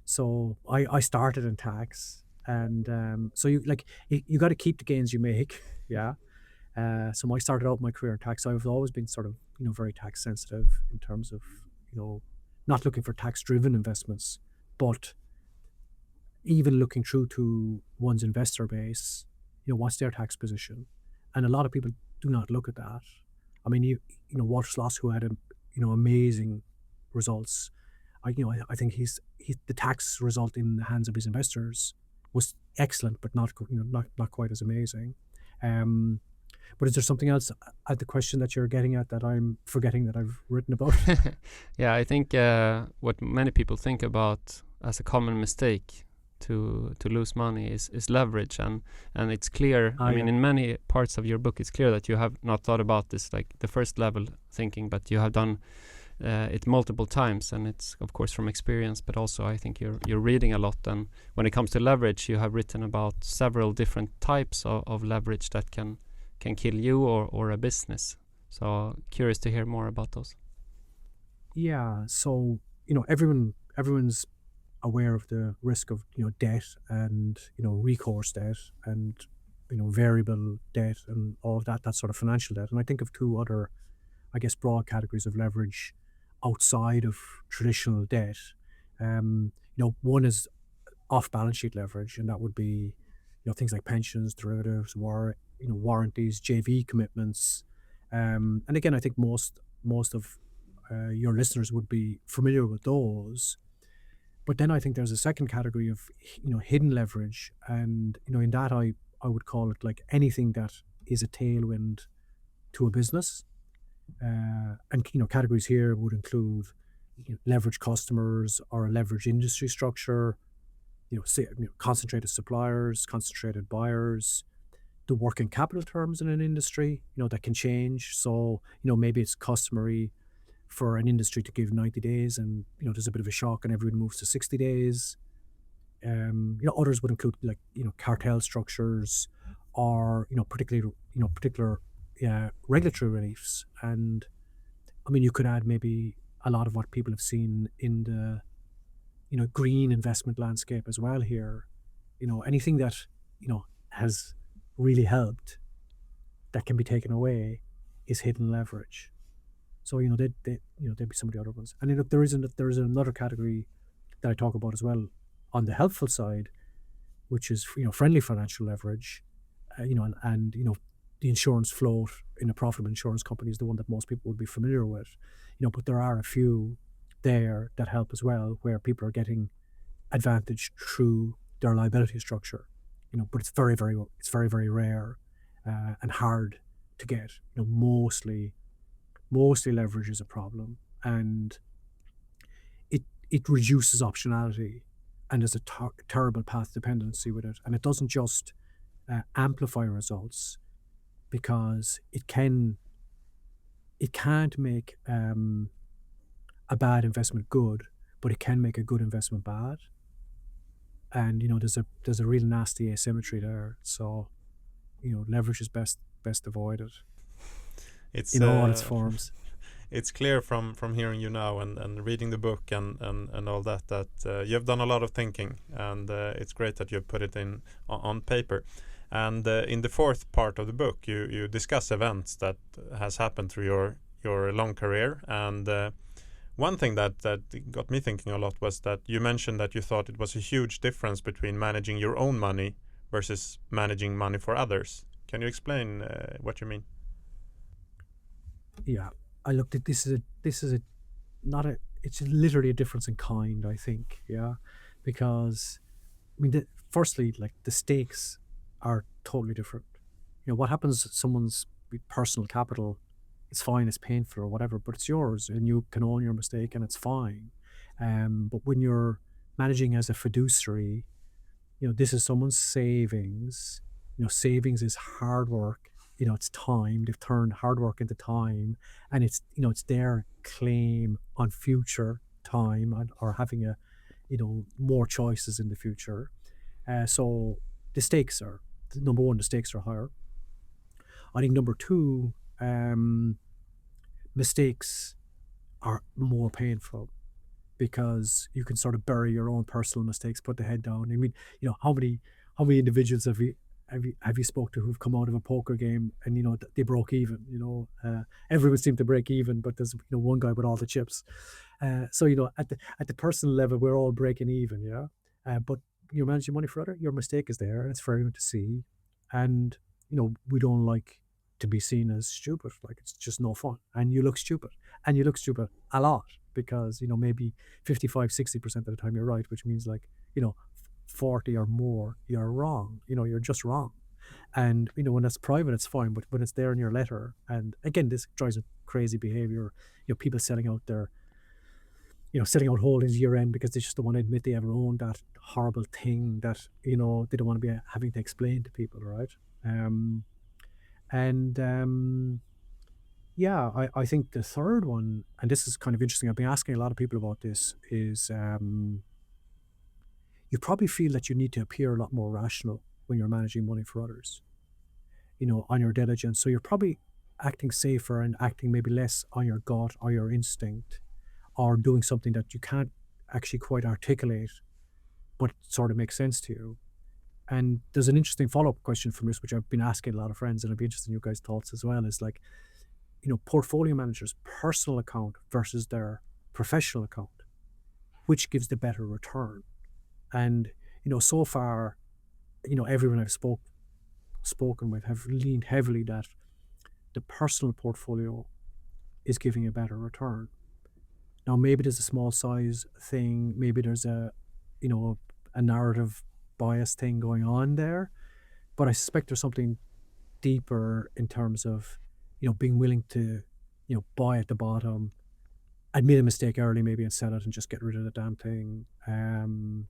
So I started in tax, and so you got to keep the gains you make, yeah. So I started out my career in tax. I've always been sort of very tax sensitive in terms of not looking for tax driven investments, but even looking through to one's investor base, what's their tax position, and a lot of people do not look at that. I mean, Walter Sloss, who had amazing results. I think the tax result in the hands of his investors was excellent, but not quite as amazing. But is there something else at the question that you're getting at that I'm forgetting that I've written about? Yeah, I think what many people think about as a common mistake to lose money is leverage, and it's clear. I mean, in many parts of your book, it's clear that you have not thought about this like the first level thinking, but you have done it multiple times, and it's of course from experience, but also I think you're reading a lot. And when it comes to leverage, you have written about several different types of leverage that can kill you or a business. So curious to hear more about those. Yeah, so everyone's aware of the risk of debt and recourse debt and variable debt and all of that sort of financial debt. And I think of two other, I guess, broad categories of leverage outside of traditional debt. One is off balance sheet leverage, and that would be things like pensions, derivatives, warranties, JV commitments. And again, I think most of your listeners would be familiar with those. But then I think there's a second category of hidden leverage, and in that I would call it like anything that is a tailwind to a business. And categories here would include leverage customers or a leverage industry structure, concentrated suppliers, concentrated buyers, the working capital terms in an industry that can change. So maybe it's customary for an industry to give 90 days and there's a bit of a shock and everyone moves to 60 days. Others would include like cartel structures or particular regulatory reliefs. And I mean, you could add maybe a lot of what people have seen in the green investment landscape as well here. Anything that has really helped that can be taken away is hidden leverage. So they'd be some of the other ones. And look, there is another category that I talk about as well on the helpful side, which is friendly financial leverage. And the insurance float in a profitable insurance company is the one that most people would be familiar with. But there are a few there that help as well, where people are getting advantage through their liability structure. But it's very, very rare and hard to get. Mostly leverage is a problem, and it reduces optionality, and there's a terrible path dependency with it. And it doesn't just amplify results, because it can't make a bad investment good, but it can make a good investment bad. and there's a real nasty asymmetry there. So leverage is best avoided It's in all its forms. it's clear from hearing you now and reading the book and all that you've done a lot of thinking, and it's great that you've put it in on paper. And in the fourth part of the book, you discuss events that has happened through your long career. And one thing that got me thinking a lot was that you mentioned that you thought it was a huge difference between managing your own money versus managing money for others. Can you explain what you mean? Yeah, I looked at this is a not a it's literally a difference in kind, I think. Yeah, because I mean, firstly, like the stakes are totally different. What happens to someone's personal capital, it's fine, it's painful or whatever, but it's yours and you can own your mistake and it's fine. But when you're managing as a fiduciary, this is someone's savings. Savings is hard work. It's time. They've turned hard work into time, and it's their claim on future time or having more choices in the future. So the stakes are, number one, the stakes are higher. I think number two, mistakes are more painful because you can sort of bury your own personal mistakes, put the head down. I mean, how many individuals have you spoke to who've come out of a poker game and they broke even? Everyone seemed to break even, but there's one guy with all the chips. So at the personal level, we're all breaking even, yeah. But you're managing money for other, your mistake is there, and it's for everyone to see. And we don't like to be seen as stupid. Like, it's just no fun, and you look stupid a lot because maybe 55-60% of the time you're right, which means 40 or more you're wrong. You're just wrong. And when it's private, it's fine, but when it's there in your letter, and again, this drives a crazy behavior. People selling out holdings year end because they just don't want to admit they ever owned that horrible thing that they don't want to be having to explain to people, right? Yeah, I think the third one, and this is kind of interesting, I've been asking a lot of people about this, is you probably feel that you need to appear a lot more rational when you're managing money for others, on your diligence. So you're probably acting safer and acting maybe less on your gut or your instinct, or doing something that you can't actually quite articulate, but sort of makes sense to you. And there's an interesting follow-up question from this, which I've been asking a lot of friends, and I'd be interested in you guys' thoughts as well, is like, portfolio managers' personal account versus their professional account, which gives the better return? And, so far, everyone I've spoken with have leaned heavily that the personal portfolio is giving a better return. Now, maybe there's a small size thing, maybe there's a narrative bias thing going on there, but I suspect there's something deeper in terms of, being willing to, buy at the bottom, admit a mistake early maybe and sell it and just get rid of the damn thing. And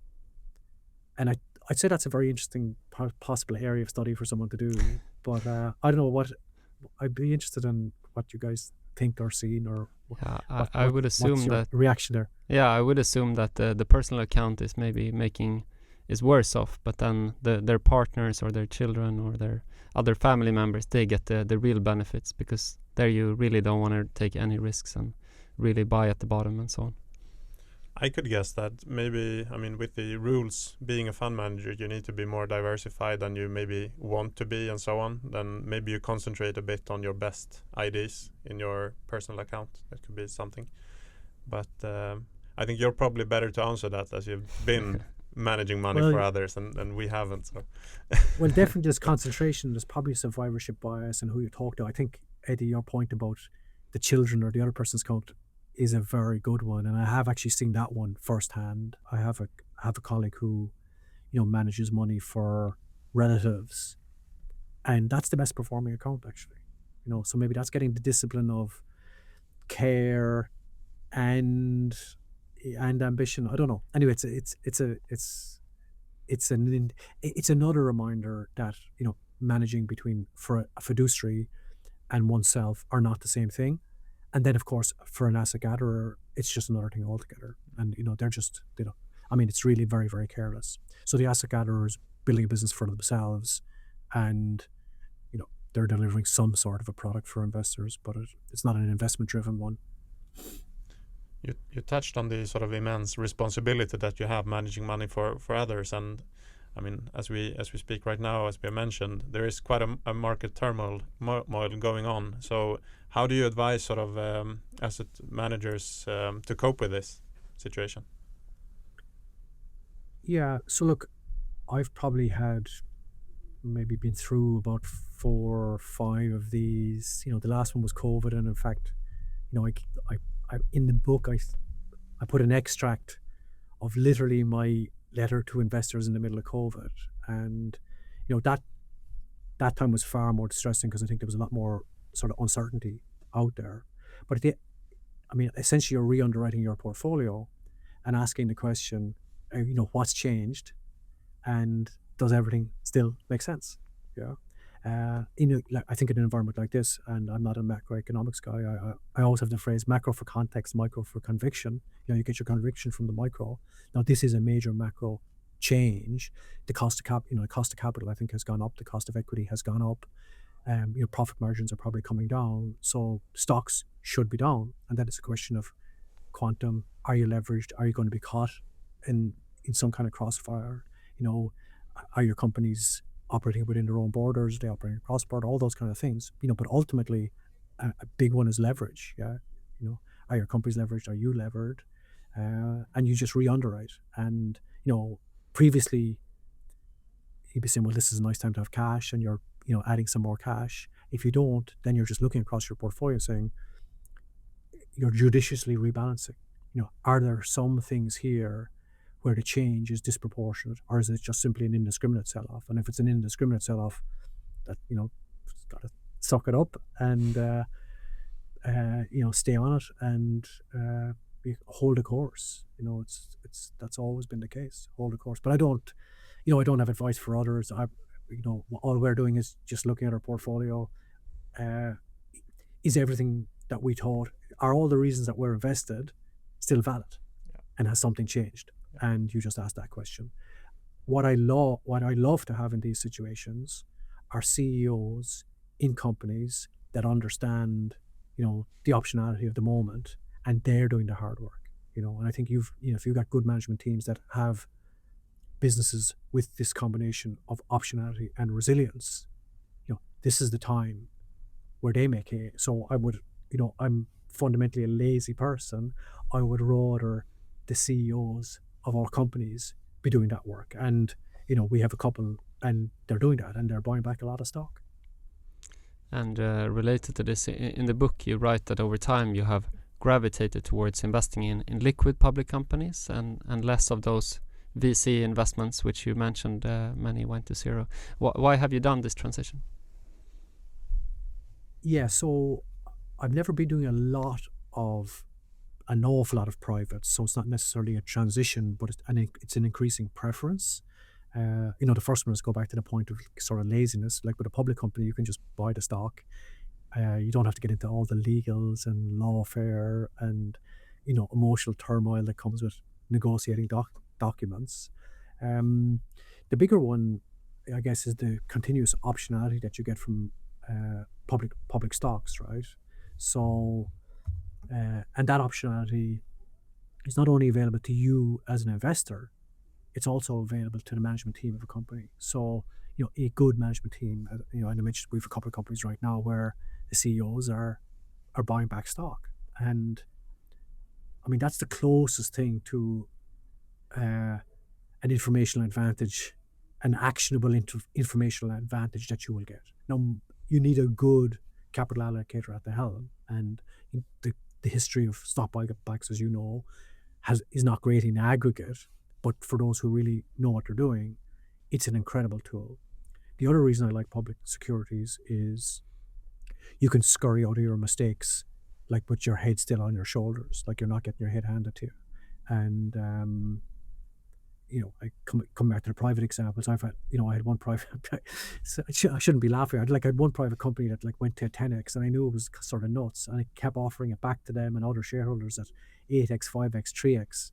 I'd say that's a very interesting possible area of study for someone to do. But I don't know what, I'd be interested in what you guys think or seen, or I would assume that reaction there. Yeah, I would assume that the personal account is maybe is worse off, but then their partners or their children or their other family members, they get the real benefits, because there you really don't want to take any risks and really buy at the bottom and so on. I could guess that maybe, with the rules, being a fund manager, you need to be more diversified than you maybe want to be and so on. Then maybe you concentrate a bit on your best ideas in your personal account. That could be something. But I think you're probably better to answer that, as you've been managing money for others, and we haven't. So. Well, definitely there's concentration. There's probably survivorship bias and who you talk to. I think, Eddie, your point about the children or the other person's account is a very good one, and I have actually seen that one firsthand. I have a colleague who, manages money for relatives, and that's the best performing account actually. So maybe that's getting the discipline of care and ambition. I don't know. Anyway, it's another reminder that managing between for a fiduciary and oneself are not the same thing. And then, of course, for an asset gatherer, it's just another thing altogether. And they're just I mean, it's really very, very careless. So the asset gatherer is building a business for themselves, and they're delivering some sort of a product for investors, but it's not an investment-driven one. You touched on the sort of immense responsibility that you have managing money for others, and I mean, as we speak right now, as we mentioned, there is quite a market turmoil going on. So how do you advise sort of asset managers to cope with this situation? Yeah, so look, I've probably maybe been through about 4 or 5 of these. The last one was COVID, and in fact, I in the book I put an extract of literally my letter to investors in the middle of COVID, and that time was far more distressing because I think there was a lot more sort of uncertainty out there. But essentially, you're re-underwriting your portfolio and asking the question, what's changed, and does everything still make sense? Yeah. I think in an environment like this, and I'm not a macroeconomics guy, I always have the phrase macro for context, micro for conviction. You get your conviction from the micro. Now, this is a major macro change. The cost of capital, I think, has gone up. The cost of equity has gone up. Profit margins are probably coming down. So stocks should be down. And that is a question of quantum. Are you leveraged? Are you going to be caught in some kind of crossfire? Are your companies operating within their own borders? They operate across border, all those kind of things. But ultimately, a big one is leverage. Yeah. Are your companies leveraged? Are you levered? And you just re-underwrite. And previously, you'd be saying, well, this is a nice time to have cash, and you're adding some more cash. If you don't, then you're just looking across your portfolio saying you're judiciously rebalancing. Are there some things here where the change is disproportionate, or is it just simply an indiscriminate sell-off? And if it's an indiscriminate sell-off, that got to suck it up and stay on it and hold the course. That's always been the case. Hold the course. But I don't have advice for others. All we're doing is just looking at our portfolio. Is everything that we thought, are all the reasons that we're invested still valid? Yeah. And has something changed? Yeah. And you just ask that question. What I love to have in these situations are CEOs in companies that understand, the optionality of the moment, and they're doing the hard work. And I think if you've got good management teams that have businesses with this combination of optionality and resilience, this is the time where they make it. So I would, I'm fundamentally a lazy person. I would rather the CEOs of our companies be doing that work. And, we have a couple, and they're doing that, and they're buying back a lot of stock. And related to this, in the book, you write that over time you have gravitated towards investing in liquid public companies and less of those VC investments, which you mentioned many went to zero. Why have you done this transition? Yeah, so I've never been doing an awful lot of private, so it's not necessarily a transition, but it's an increasing preference. The first one is go back to the point of sort of laziness. Like with a public company, you can just buy the stock. You don't have to get into all the legals and lawfare and emotional turmoil that comes with negotiating documents. The bigger one, I guess, is the continuous optionality that you get from public stocks, right? So, and that optionality is not only available to you as an investor, it's also available to the management team of a company. So, a good management team, and I mentioned we have a couple of companies right now where the CEOs are buying back stock. And I mean, that's the closest thing to an informational advantage, an actionable informational advantage that you will get. Now, you need a good capital allocator at the helm, and the history of stock buybacks, as you know, is not great in aggregate, but for those who really know what they're doing, it's an incredible tool. The other reason I like public securities is you can scurry out of your mistakes, like with your head still on your shoulders, like you're not getting your head handed to you. And I come back to the private examples. I had one private. I shouldn't be laughing. I had one private company that went to 10x, and I knew it was sort of nuts, and I kept offering it back to them and other shareholders at 8x, 5x, 3x.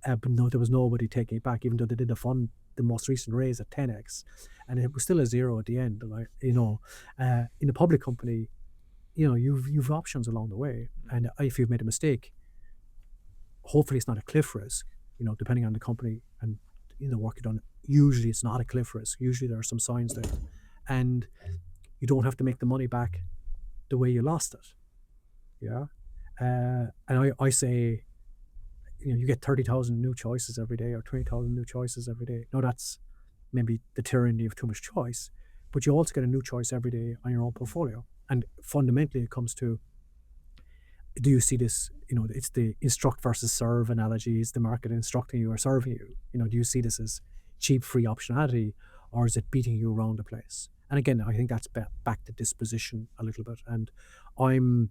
but no, there was nobody taking it back, even though they did the most recent raise at 10x, and it was still a zero at the end. Like, in a public company, you've options along the way, and if you've made a mistake, hopefully it's not a cliff risk. Depending on the company and the work you've done, usually it's not a cliff risk. Usually there are some signs there, and you don't have to make the money back the way you lost it. Yeah, and I say, you get 30,000 new choices every day or 20,000 new choices every day. Now that's maybe the tyranny of too much choice, but you also get a new choice every day on your own portfolio. And fundamentally it comes to, do you see this, it's the instruct versus serve analogy. Is the market instructing you or serving you? Do you see this as cheap free optionality, or is it beating you around the place? And again, I think that's back to disposition a little bit. And I'm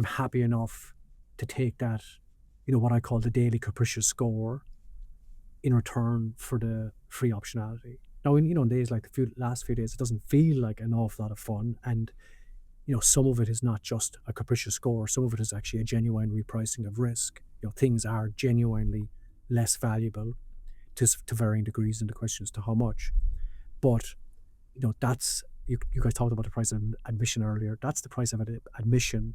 happy enough to take that, what I call the daily capricious score, in return for the free optionality. Now, in days like the last few days, it doesn't feel like an awful lot of fun. And, some of it is not just a capricious score. Some of it is actually a genuine repricing of risk. Things are genuinely less valuable to varying degrees, and the question is to how much. But, that's, you guys talked about the price of admission earlier. That's the price of admission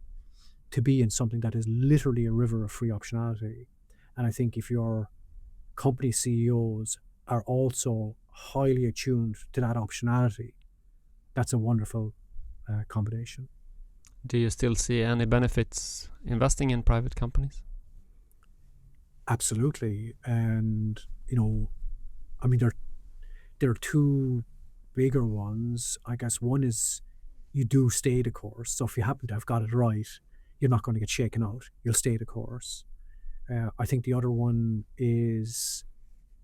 to be in something that is literally a river of free optionality. And I think if your company CEOs are also highly attuned to that optionality, that's a wonderful combination. Do you still see any benefits investing in private companies? Absolutely. And, there are two bigger ones. I guess one is you do stay the course. So if you happen to have got it right, you're not going to get shaken out. You'll stay the course. I think the other one is,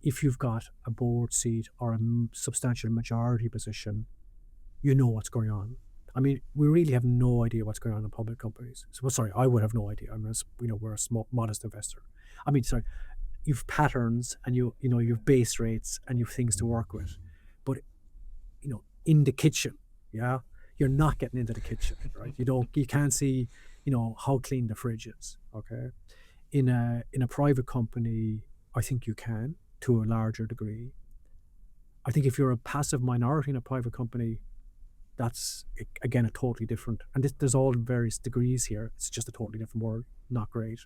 if you've got a board seat or a substantial majority position, you know what's going on. We really have no idea what's going on in public companies. So, sorry, I would have no idea. We're a small, modest investor. You've patterns, and you've base rates, and you've things to work with. But, in the kitchen, yeah, you're not getting into the kitchen, right? You can't see, how clean the fridge is. Okay. In a private company, I think you can, to a larger degree. I think if you're a passive minority in a private company, that's, again, a totally different, and there's all various degrees here. It's just a totally different world. Not great.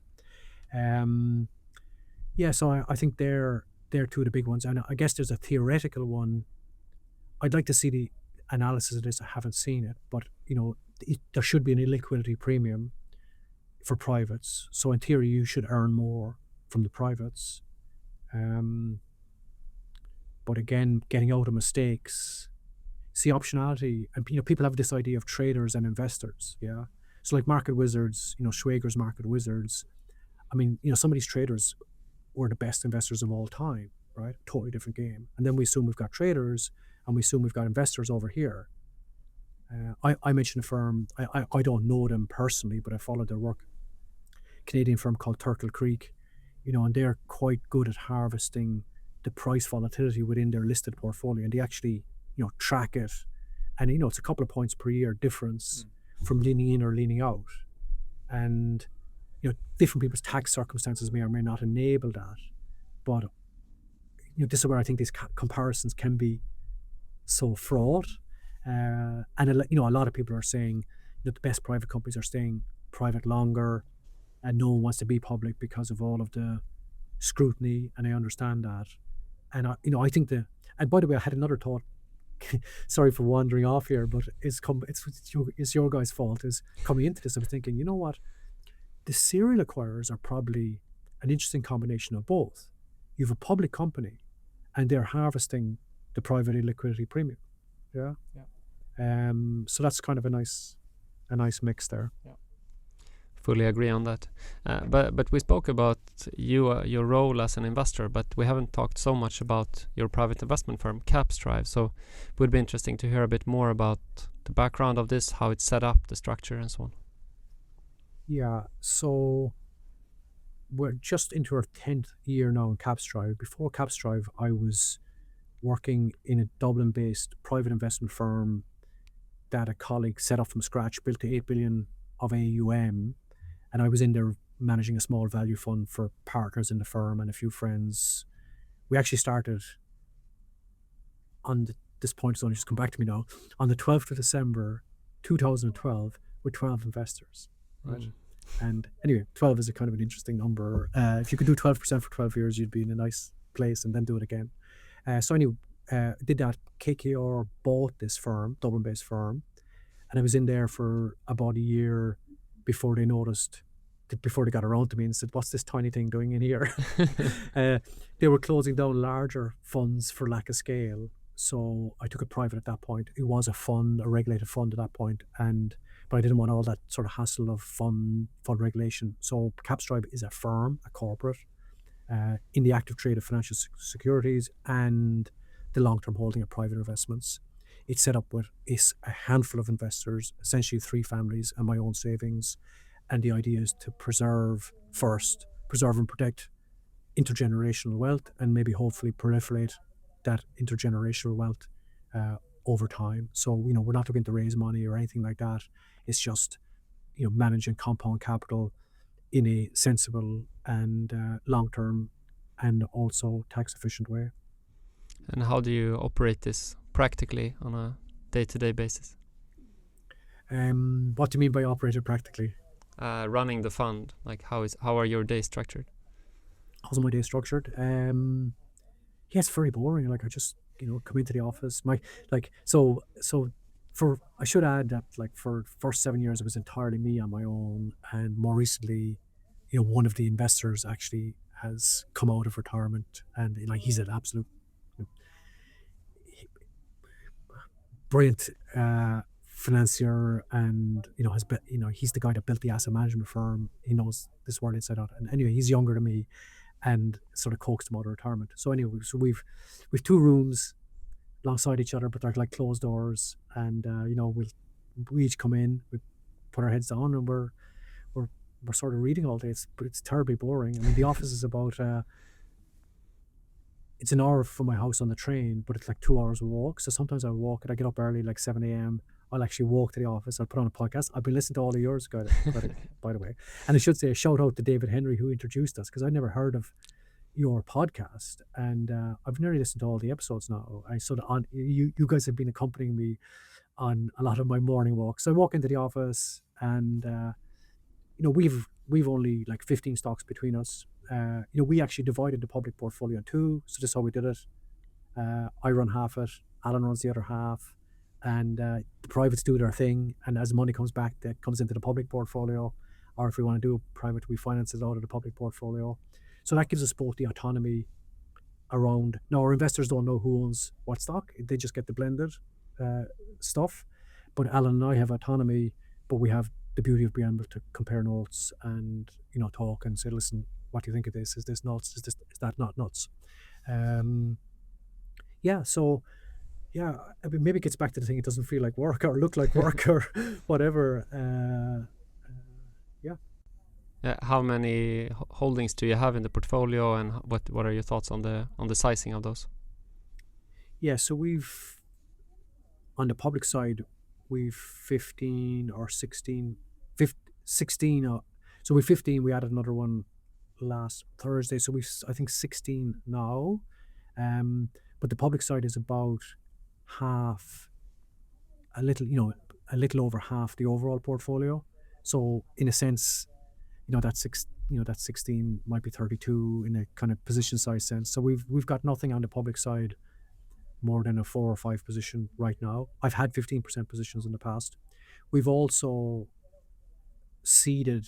So I think they're two of the big ones. And I guess there's a theoretical one. I'd like to see the analysis of this. I haven't seen it, but there should be an illiquidity premium for privates. So in theory, you should earn more from the privates. But again, getting out of mistakes, see optionality, and people have this idea of traders and investors. Yeah. So like Market Wizards, Schwager's Market Wizards. Some of these traders were the best investors of all time, right? Totally different game. And then we assume we've got traders, and we assume we've got investors over here. I mentioned a firm, I don't know them personally, but I followed their work. Canadian firm called Turtle Creek, and they're quite good at harvesting the price volatility within their listed portfolio, and they actually, track it. And, it's a couple of points per year difference from leaning in or leaning out. And, different people's tax circumstances may or may not enable that. But, this is where I think these comparisons can be so fraught. And, a lot of people are saying that the best private companies are staying private longer, and no one wants to be public because of all of the scrutiny, and I understand that. And I think and by the way, I had another thought. Sorry for wandering off here, but it's your guys' fault. Is coming into this, I was thinking, you know what? The serial acquirers are probably an interesting combination of both. You have a public company, and they're harvesting the private illiquidity premium. Yeah. Yeah. So that's kind of a nice mix there. Yeah. Fully agree on that. But we spoke about your role as an investor, but we haven't talked so much about your private investment firm, Capstrive. So it would be interesting to hear a bit more about the background of this, how it's set up, the structure, and so on. Yeah. So we're just into our 10th year now in Capstrive. Before Capstrive, I was working in a Dublin-based private investment firm that a colleague set up from scratch, built to 8 billion of AUM. And I was in there managing a small value fund for partners in the firm and a few friends. We actually started on this point is only just come back to me now, on the 12th of December 2012 with 12 investors, right? And anyway, 12 is a kind of an interesting number. If you could do 12% for 12 years, you'd be in a nice place and then do it again. So anyway, did that. KKR bought this firm, Dublin-based firm, and I was in there for about a year before they noticed, before they got around to me and said, what's this tiny thing doing in here? They were closing down larger funds for lack of scale. So I took it private at that point. It was a fund, a regulated fund at that point, but I didn't want all that sort of hassle of fund regulation. So Capstrive is a firm, a corporate, in the active trade of financial securities and the long-term holding of private investments. It's set up with a handful of investors, essentially 3 families and my own savings. And the idea is to preserve and protect intergenerational wealth and maybe hopefully proliferate that intergenerational wealth over time. So, we're not looking to raise money or anything like that. It's just, managing compound capital in a sensible and long-term and also tax-efficient way. And how do you operate this practically on a day-to-day basis? What do you mean by operate it practically? Running the fund, like how are your days structured? How's my day structured? Yeah, it's very boring. Like I just, come into the office. I should add that like for the first 7 years, it was entirely me on my own. And more recently, one of the investors actually has come out of retirement and he's an absolute brilliant financier and, he's the guy that built the asset management firm. He knows this world inside out. And anyway, he's younger than me and sort of coaxed him out of retirement. So anyway, so we've 2 rooms alongside each other, but they're like closed doors. And we each come in, we put our heads down, and we're sort of reading all day. But it's terribly boring. I mean, the office is about it's an hour from my house on the train, but it's like 2 hours walk. So sometimes I walk and I get up early, like 7 a.m. I'll actually walk to the office. I'll put on a podcast. I've been listening to all of yours, by the way. And I should say a shout out to David Henry, who introduced us, because I'd never heard of your podcast. And I've nearly listened to all the episodes now. You guys have been accompanying me on a lot of my morning walks. So I walk into the office and, we've only like 15 stocks between us. We actually divided the public portfolio in 2. So this is how we did it. I run half it. Alan runs the other half. And the privates do their thing, and as money comes back, that comes into the public portfolio, or if we want to do a private, we finance it out of the public portfolio. So that gives us both the autonomy around. Now, our investors don't know who owns what stock; they just get the blended stuff. But Alan and I have autonomy, but we have the beauty of being able to compare notes and talk and say, listen, what do you think of this? Is this nuts? Is that not nuts? So. Yeah, I mean, maybe it gets back to the thing. It doesn't feel like work or look like work or whatever. How many holdings do you have in the portfolio, and what are your thoughts on the sizing of those? Yeah, so we've on the public side, we've 15 or 16, 16. So we've 15. We added another one last Thursday, so we've I think 16 now. But the public side is about half, a little over half the overall portfolio. So in a sense, that 16 might be 32 in a kind of position size sense. So we've got nothing on the public side more than a 4 or 5 position right now. I've had 15% positions in the past. We've also seeded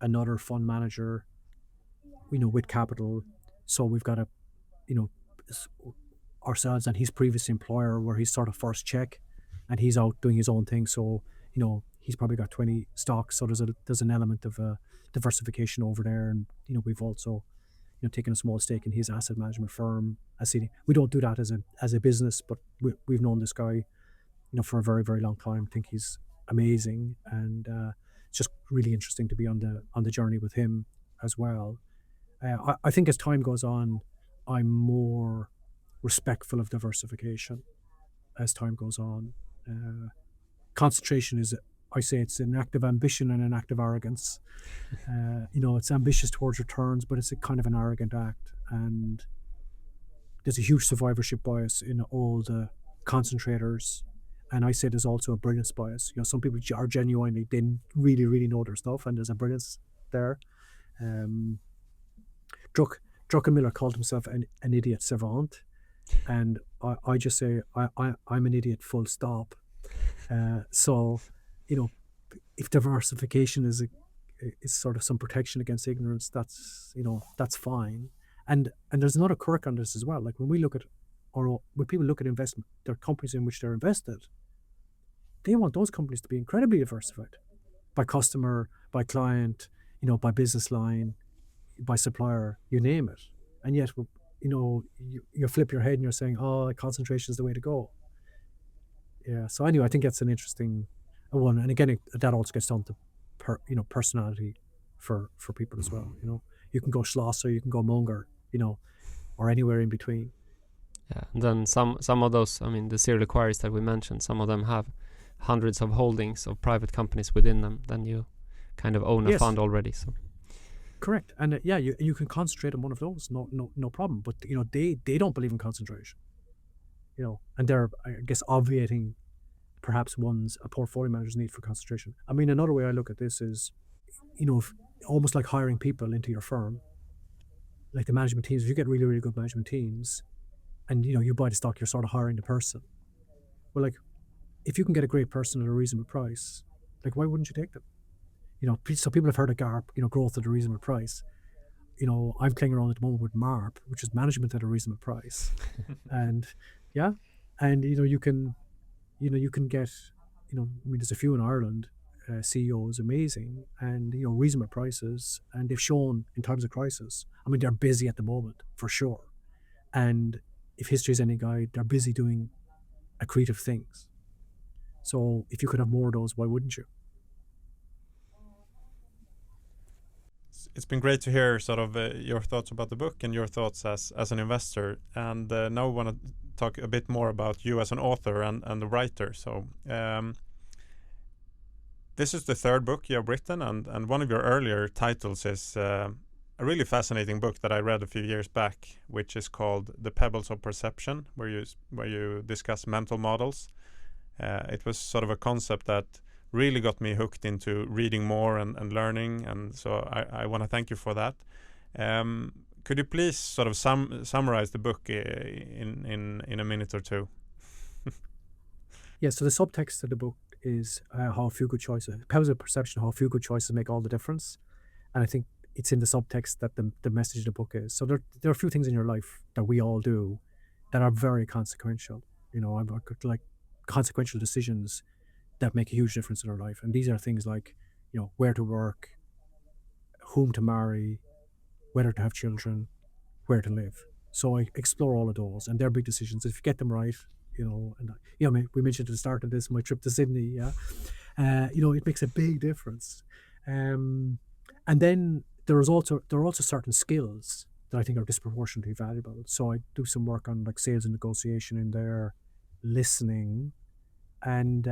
another fund manager, with capital. So we've got ourselves and his previous employer where he's sort of first check and he's out doing his own thing. So, he's probably got 20 stocks. So there's an element of diversification over there. And, we've also, taken a small stake in his asset management firm. We don't do that as a business, but we've known this guy, for a very, very long time. I think he's amazing. And it's just really interesting to be on the journey with him as well. I think as time goes on, I'm more respectful of diversification as time goes on. Concentration is I say it's an act of ambition and an act of arrogance. It's ambitious towards returns, but it's a kind of an arrogant act. And there's a huge survivorship bias in all the concentrators. And I say there's also a brilliance bias. Some people are genuinely, they really, really know their stuff, and there's a brilliance there. Druckenmiller called himself an idiot savant. And I just say, I'm an idiot full stop. So, if diversification is sort of some protection against ignorance, that's fine. And there's another quirk on this as well. Like when people look at investment, their companies in which they're invested, they want those companies to be incredibly diversified by customer, by client, by business line, by supplier, you name it. And yet, you flip your head and you're saying, oh, concentration is the way to go. Yeah. So anyway, I think that's an interesting one. And again, that also gets down to personality for people as well. You can go Schlosser, you can go Munger, or anywhere in between. Yeah. And then some of those, the serial acquirers that we mentioned, some of them have hundreds of holdings of private companies within them. Then you kind of own a fund already. So. Correct. And you can concentrate on one of those, no problem. But they don't believe in concentration, and they're, I guess, obviating perhaps a portfolio manager's need for concentration. Another way I look at this is, almost like hiring people into your firm, like the management teams. If you get really, really good management teams, and you buy the stock, you're sort of hiring the person. Well, like if you can get a great person at a reasonable price, like why wouldn't you take them? So people have heard of GARP, growth at a reasonable price. I'm playing around at the moment with MARP, which is management at a reasonable price. And you can get, there's a few in Ireland, CEOs, amazing, and, reasonable prices. And they've shown in times of crisis, they're busy at the moment, for sure. And if history is any guide, they're busy doing accretive things. So if you could have more of those, why wouldn't you? It's been great to hear sort of your thoughts about the book and your thoughts as an investor. And now we want to talk a bit more about you as an author and a writer. So this is the third book you have written, and one of your earlier titles is a really fascinating book that I read a few years back, which is called The Pebbles of Perception, where you discuss mental models. It was sort of a concept that really got me hooked into reading more and learning, and so I want to thank you for that. Could you please sort of summarize the book in a minute or two? Yeah, so the subtext of the book is how a few good choices, Pebbles of Perception, how a few good choices make all the difference. And I think it's in the subtext that the message of the book is. So there are a few things in your life that we all do that are very consequential. I've got like consequential decisions that make a huge difference in our life. And these are things like, where to work, whom to marry, whether to have children, where to live. So I explore all of those, and they're big decisions. If you get them right, we mentioned at the start of this, my trip to Sydney, it makes a big difference. And then there are also certain skills that I think are disproportionately valuable. So I do some work on like sales and negotiation in there, listening, and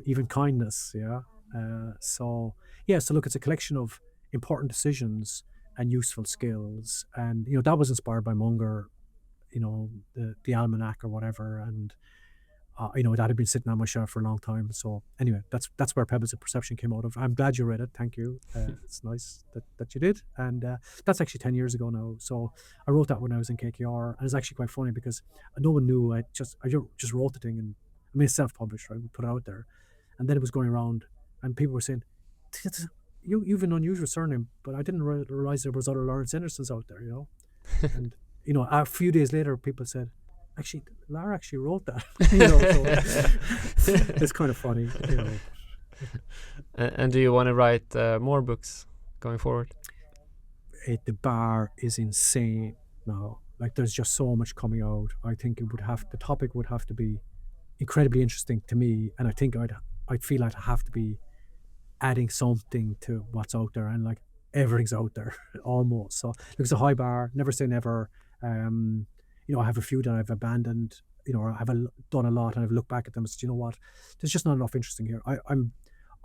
even kindness. So look, it's a collection of important decisions and useful skills, and that was inspired by Munger, the almanac or whatever, and that had been sitting on my shelf for a long time. So anyway, that's where Pebbles of Perception came out of. I'm glad you read it. Thank you. It's nice that you did. And that's actually 10 years ago now. So I wrote that when I was in KKR, and it's actually quite funny because no one knew. I just wrote the thing, and it's self-published, right? We put it out there, and then it was going around, and people were saying, "You've an unusual surname," but I didn't realize there was other Laurence Endersens out there, And a few days later, people said, "Actually, Lar actually wrote that." So it's kind of funny. And do you want to write more books going forward? The bar is insane now. Like there's just so much coming out. I think the topic would have to be incredibly interesting to me, and I think I'd feel I'd have to be adding something to what's out there, and like everything's out there almost. So there's a high bar. Never say never. I have a few that I've abandoned. done a lot, and I've looked back at them and said, you know what, there's just not enough interesting here.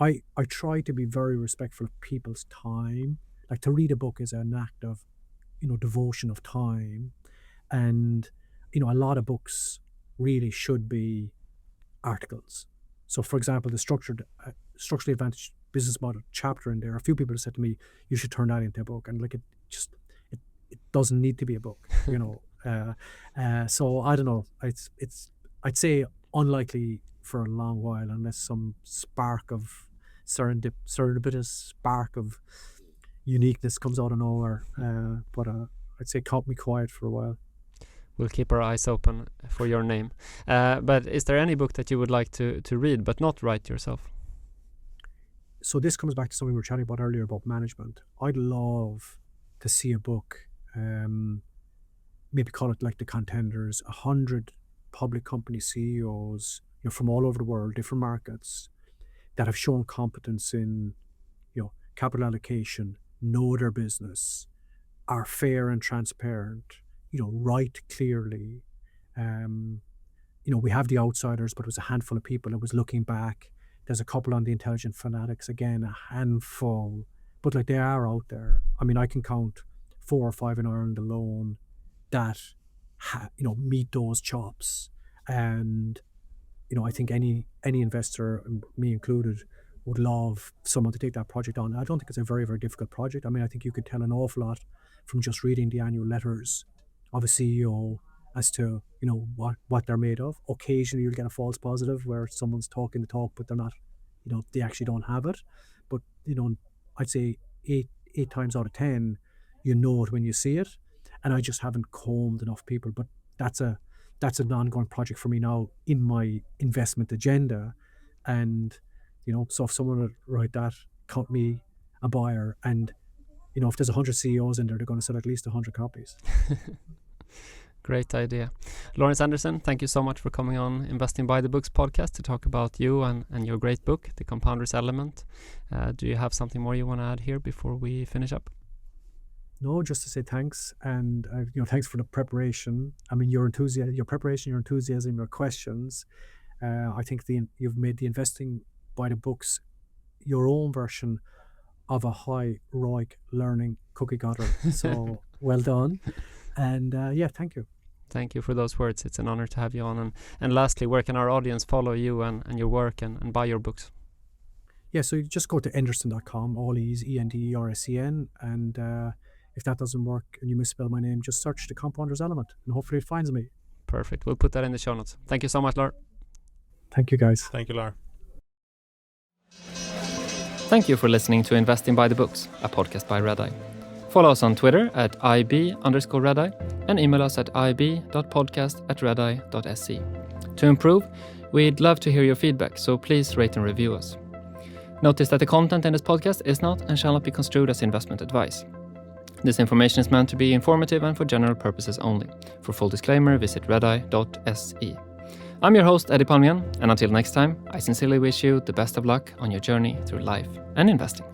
I try to be very respectful of people's time. Like, to read a book is an act of, devotion of time. And, a lot of books really should be articles. So, for example, the structurally advantaged business model chapter in there, a few people have said to me, you should turn that into a book. And like, it doesn't need to be a book, so I don't know. I'd say unlikely for a long while, unless some spark of serendipitous spark of uniqueness comes out of nowhere. But I'd say keep me quiet for a while. We'll keep our eyes open for your name. But is there any book that you would like to read but not write yourself? So this comes back to something we were chatting about earlier about management. I'd love to see a book, maybe call it like The Contenders, 100 public company CEOs, from all over the world, different markets, that have shown competence in, capital allocation, know their business, are fair and transparent, write clearly. We have the outsiders, but it was a handful of people. It was looking back. There's a couple on the Intelligent Fanatics, again, a handful, but like, they are out there. I mean, I can count 4 or 5 in Ireland alone that meet those chops. And I think any investor, me included, would love someone to take that project on. I don't think it's a very, very difficult project. I mean, I think you could tell an awful lot from just reading the annual letters of a CEO as to what they're made of. Occasionally you'll get a false positive where someone's talking the talk, but they're not, they actually don't have it. But I'd say eight times out of 10 you know it when you see it. And I just haven't combed enough people. But that's an ongoing project for me now in my investment agenda. And so if someone would write that, count me a buyer. And if there's 100 CEOs in there, they're going to sell at least 100 copies. Great idea. Laurence Endersen, thank you so much for coming on Investing by the Books podcast to talk about you and your great book, The Compounder's Element. Do you have something more you want to add here before we finish up? No, just to say thanks. And, thanks for the preparation. I mean, your enthusiasm, your preparation, your enthusiasm, your questions. I think you've made the Investing by the Books your own version of a high ROIC learning cookie cutter. So well done. And thank you. Thank you for those words. It's an honor to have you on. And lastly, where can our audience follow you and your work and buy your books? Yeah, so you just go to endersen.com, all ease, ENDERSEN. And if that doesn't work and you misspell my name, just search The Compounder's Element and hopefully it finds me. Perfect. We'll put that in the show notes. Thank you so much, Lar. Thank you, guys. Thank you, Lar. Thank you for listening to Investing by the Books, a podcast by Redeye. Follow us on Twitter at IB_Redeye and email us at ib.podcast@redeye.se. To improve, we'd love to hear your feedback, so please rate and review us. Notice that the content in this podcast is not and shall not be construed as investment advice. This information is meant to be informative and for general purposes only. For full disclaimer, visit redeye.se. I'm your host, Eddie Palmian, and until next time, I sincerely wish you the best of luck on your journey through life and investing.